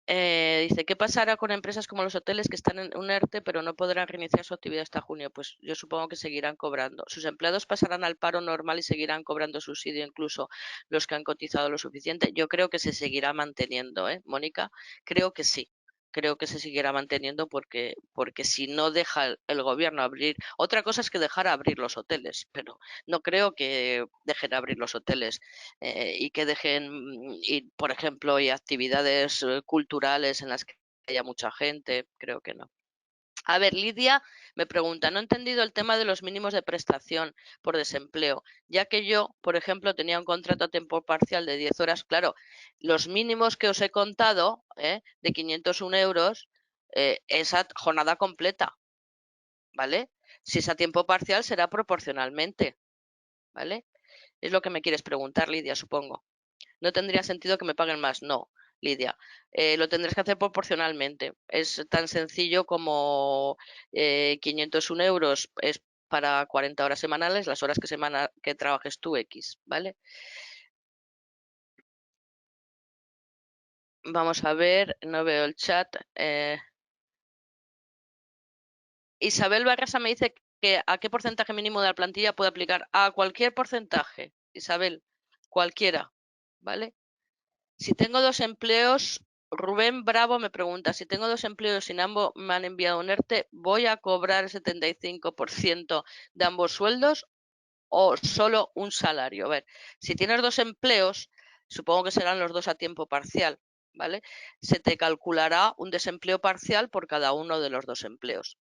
S1: Dice, ¿qué pasará con empresas como los hoteles que están en un ERTE pero no podrán reiniciar su actividad hasta junio? Pues yo supongo que seguirán cobrando. Sus empleados pasarán al paro normal y seguirán cobrando subsidio, incluso los que han cotizado lo suficiente. Yo creo que se seguirá manteniendo, Mónica? Creo que sí. Creo que se seguirá manteniendo porque si no deja el gobierno abrir, otra cosa es que dejara abrir los hoteles, pero no creo que dejen abrir los hoteles y que dejen ir, por ejemplo, y actividades culturales en las que haya mucha gente, creo que no. A ver, Lidia me pregunta, no he entendido el tema de los mínimos de prestación por desempleo, ya que yo, por ejemplo, tenía un contrato a tiempo parcial de 10 horas. Claro, los mínimos que os he contado, de 501 euros, esa jornada completa, ¿vale? Si es a tiempo parcial, será proporcionalmente, ¿vale? Es lo que me quieres preguntar, Lidia, supongo. No tendría sentido que me paguen más. No, Lidia. Lo tendrás que hacer proporcionalmente. Es tan sencillo como 501 euros es para 40 horas semanales, las horas que trabajes tú X, ¿vale? Vamos a ver, no veo el chat. Isabel Barrasa me dice que a qué porcentaje mínimo de la plantilla puede aplicar. A cualquier porcentaje, Isabel, cualquiera, ¿vale? Si tengo 2 empleos, Rubén Bravo me pregunta, si tengo 2 empleos y en ambos me han enviado un ERTE, ¿voy a cobrar el 75% de ambos sueldos o solo un salario? A ver, si tienes 2 empleos, supongo que serán los 2 a tiempo parcial, ¿vale? Se te calculará un desempleo parcial por cada uno de los 2 empleos,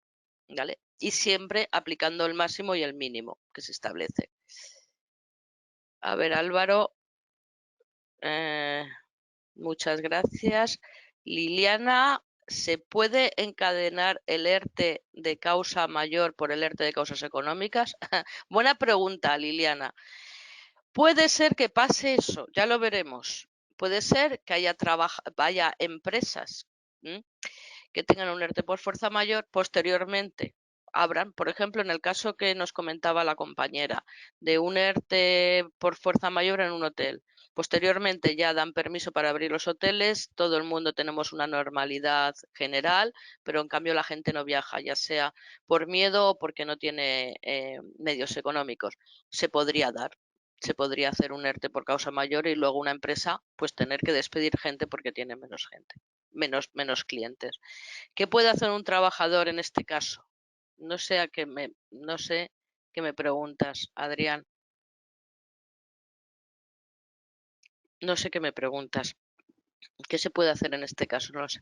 S1: ¿vale? Y siempre aplicando el máximo y el mínimo que se establece. A ver, Álvaro, muchas gracias. Liliana, ¿se puede encadenar el ERTE de causa mayor por el ERTE de causas económicas? Buena pregunta, Liliana. Puede ser que pase eso, ya lo veremos. Puede ser que vaya empresas que tengan un ERTE por fuerza mayor, posteriormente abran, por ejemplo, en el caso que nos comentaba la compañera, de un ERTE por fuerza mayor en un hotel. Posteriormente ya dan permiso para abrir los hoteles, todo el mundo tenemos una normalidad general, pero en cambio la gente no viaja, ya sea por miedo o porque no tiene medios económicos. Se podría dar, se podría hacer un ERTE por causa mayor y luego una empresa pues tener que despedir gente porque tiene menos gente, menos clientes. ¿Qué puede hacer un trabajador en este caso? No sé qué me preguntas, Adrián. No sé qué me preguntas. ¿Qué se puede hacer en este caso? No lo sé.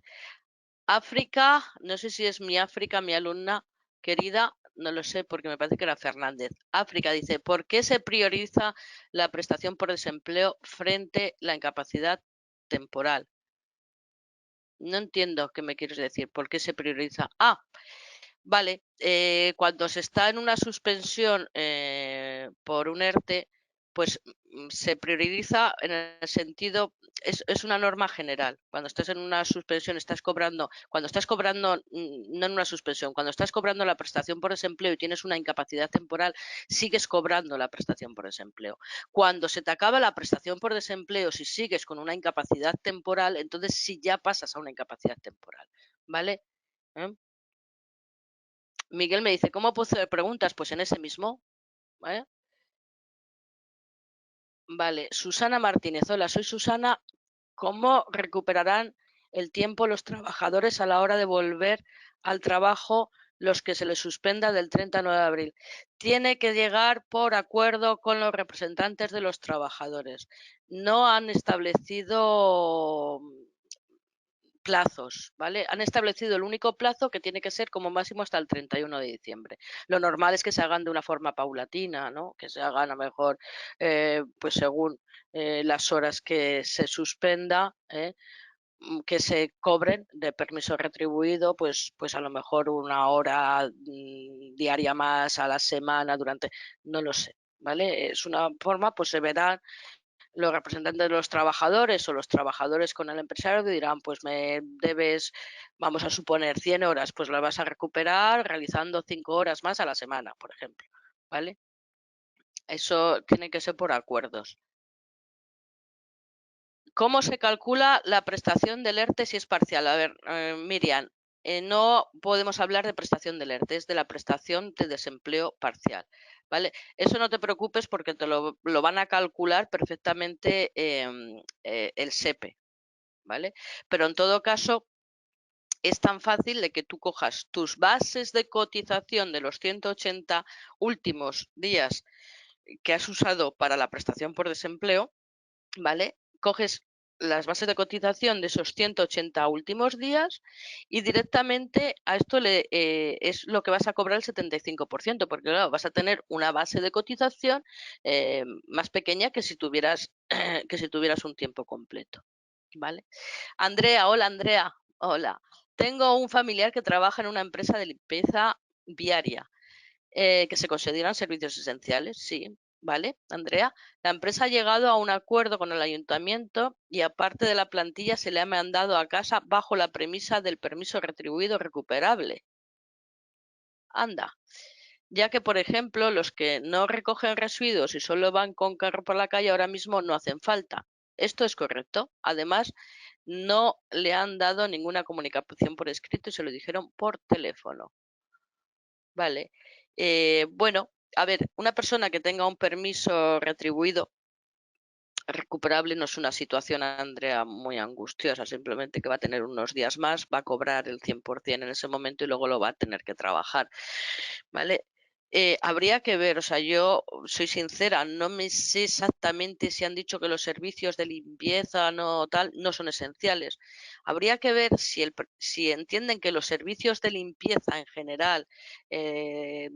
S1: África, no sé si es mi África, mi alumna querida, no lo sé porque me parece que era Fernández. África dice, ¿por qué se prioriza la prestación por desempleo frente a la incapacidad temporal? No entiendo qué me quieres decir. ¿Por qué se prioriza? Ah, vale. Cuando se está en una suspensión por un ERTE, pues se prioriza en el sentido, es una norma general. Cuando estás en una suspensión, cuando estás cobrando, no en una suspensión, cuando estás cobrando la prestación por desempleo y tienes una incapacidad temporal, sigues cobrando la prestación por desempleo. Cuando se te acaba la prestación por desempleo, si sigues con una incapacidad temporal, entonces sí ya pasas a una incapacidad temporal, ¿vale? ¿Eh? Miguel me dice, ¿cómo puedo hacer preguntas? Pues en ese mismo, ¿vale? Vale, Susana Martínez, hola, soy Susana. ¿Cómo recuperarán el tiempo los trabajadores a la hora de volver al trabajo los que se les suspenda del 30 de abril? Tiene que llegar por acuerdo con los representantes de los trabajadores. No han establecido plazos, ¿vale? Han establecido el único plazo que tiene que ser como máximo hasta el 31 de diciembre. Lo normal es que se hagan de una forma paulatina, ¿no? Que se hagan a lo mejor, pues según las horas que se suspenda, que se cobren de permiso retribuido, pues a lo mejor una hora diaria más a la semana durante, no lo sé, ¿vale? Es una forma, pues se verá los representantes de los trabajadores o los trabajadores con el empresario dirán, pues me debes, vamos a suponer, 100 horas, pues las vas a recuperar realizando 5 horas más a la semana, por ejemplo, ¿vale? Eso tiene que ser por acuerdos. ¿Cómo se calcula la prestación del ERTE si es parcial? A ver, Miriam, no podemos hablar de prestación del ERTE, es de la prestación de desempleo parcial, ¿vale? Eso no te preocupes porque te lo van a calcular perfectamente el SEPE, ¿vale? Pero en todo caso, es tan fácil de que tú cojas tus bases de cotización de los 180 últimos días que has usado para la prestación por desempleo, ¿vale? Coges las bases de cotización de esos 180 últimos días y directamente a esto es lo que vas a cobrar el 75%, porque claro, vas a tener una base de cotización más pequeña que si tuvieras, que si tuvieras un tiempo completo. ¿Vale? Andrea, hola Andrea, hola. Tengo un familiar que trabaja en una empresa de limpieza viaria que se consideran servicios esenciales, sí, ¿vale, Andrea? La empresa ha llegado a un acuerdo con el ayuntamiento y aparte de la plantilla se le ha mandado a casa bajo la premisa del permiso retribuido recuperable. Anda, ya que, por ejemplo, los que no recogen residuos y solo van con carro por la calle ahora mismo no hacen falta. ¿Esto es correcto? Además, no le han dado ninguna comunicación por escrito y se lo dijeron por teléfono. Vale. Bueno, a ver, una persona que tenga un permiso retribuido recuperable no es una situación, Andrea, muy angustiosa, simplemente que va a tener unos días más, va a cobrar el 100% en ese momento y luego lo va a tener que trabajar, ¿vale? Habría que ver, o sea, yo soy sincera, no me sé exactamente si han dicho que los servicios de limpieza no tal no son esenciales. Habría que ver si entienden que los servicios de limpieza en general de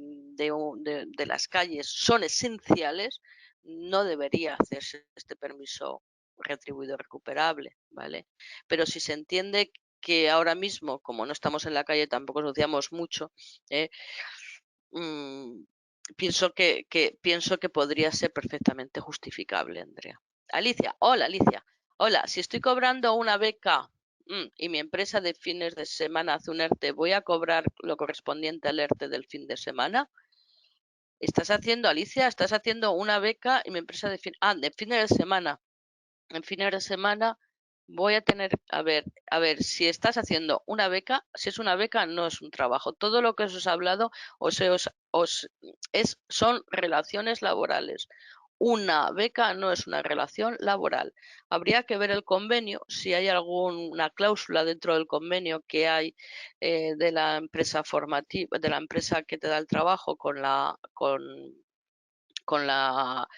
S1: las calles son esenciales, no debería hacerse este permiso retribuido recuperable, ¿vale? Pero si se entiende que ahora mismo, como no estamos en la calle, tampoco asociamos mucho, ¿eh? Mm, pienso que podría ser perfectamente justificable, Andrea. Alicia, hola Alicia. Hola, si estoy cobrando una beca y mi empresa de fines de semana hace un ERTE, ¿voy a cobrar lo correspondiente al ERTE del fin de semana? Alicia, estás haciendo una beca y mi empresa de fines de semana. En fines de semana voy a tener, a ver, si estás haciendo una beca, si es una beca, no es un trabajo. Todo lo que os he hablado son relaciones laborales. Una beca no es una relación laboral. Habría que ver el convenio, si hay alguna cláusula dentro del convenio que hay de la empresa formativa, de la empresa que te da el trabajo con la, con la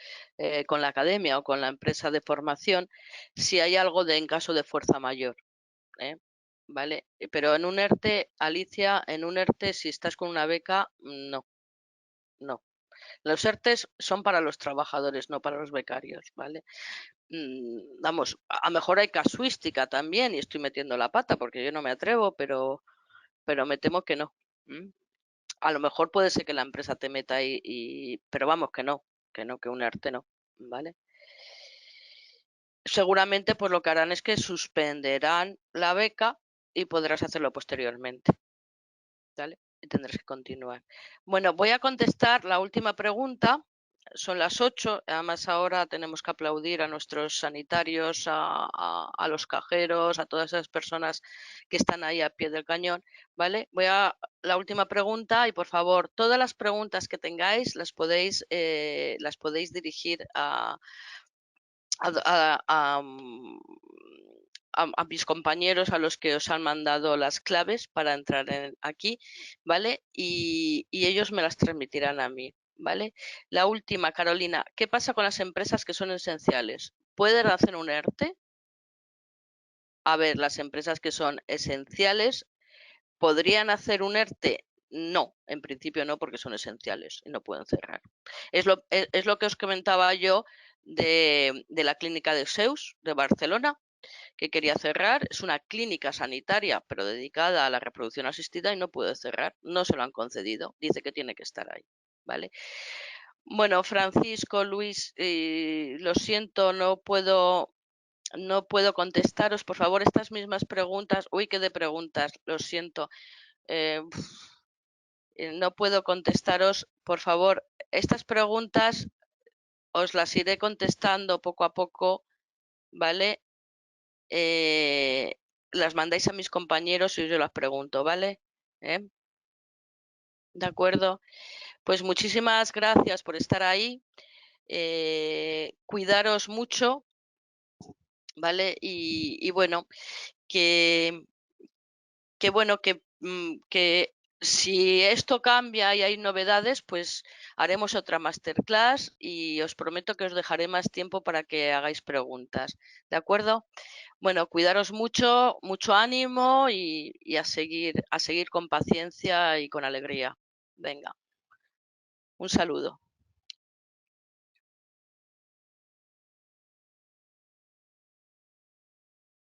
S1: academia o con la empresa de formación, si hay algo en caso de fuerza mayor. ¿Eh? ¿Vale? Pero en un ERTE, Alicia, en un ERTE, si estás con una beca, no, no. Los ERTEs son para los trabajadores, no para los becarios, ¿vale? Vamos, a lo mejor hay casuística también y estoy metiendo la pata porque yo no me atrevo, pero me temo que no. A lo mejor puede ser que la empresa te meta ahí, pero vamos, que un ERTE no, ¿vale? Seguramente pues lo que harán es que suspenderán la beca y podrás hacerlo posteriormente, ¿vale? Y tendrás que continuar. Bueno, voy a contestar la última pregunta. Son las 8, además ahora tenemos que aplaudir a nuestros sanitarios, a los cajeros, a todas esas personas que están ahí a pie del cañón, ¿vale? Voy a la última pregunta y por favor, todas las preguntas que tengáis las podéis dirigir a, a, a mis compañeros a los que os han mandado las claves para entrar aquí, ¿vale? Y ellos me las transmitirán a mí, ¿vale? La última, Carolina, ¿qué pasa con las empresas que son esenciales? ¿Pueden hacer un ERTE? A ver, las empresas que son esenciales, ¿podrían hacer un ERTE? No, en principio no, porque son esenciales y no pueden cerrar. Es lo que os comentaba yo de la clínica de Zeus de Barcelona, que quería cerrar. Es una clínica sanitaria, pero dedicada a la reproducción asistida y no puede cerrar. No se lo han concedido. Dice que tiene que estar ahí. ¿Vale? Bueno, Francisco, Luis, lo siento, no puedo contestaros. Por favor, estas mismas preguntas. Uy, qué de preguntas. Lo siento. Eh, no puedo contestaros. Por favor, estas preguntas os las iré contestando poco a poco, ¿vale? Las mandáis a mis compañeros y yo las pregunto, ¿vale? ¿Eh? ¿De acuerdo? Pues muchísimas gracias por estar ahí. Cuidaros mucho, ¿vale? Y bueno, que bueno, que Si esto cambia y hay novedades, pues haremos otra masterclass y os prometo que os dejaré más tiempo para que hagáis preguntas. ¿De acuerdo? Bueno, cuidaros mucho, mucho ánimo y a seguir con paciencia y con alegría. Venga, un saludo.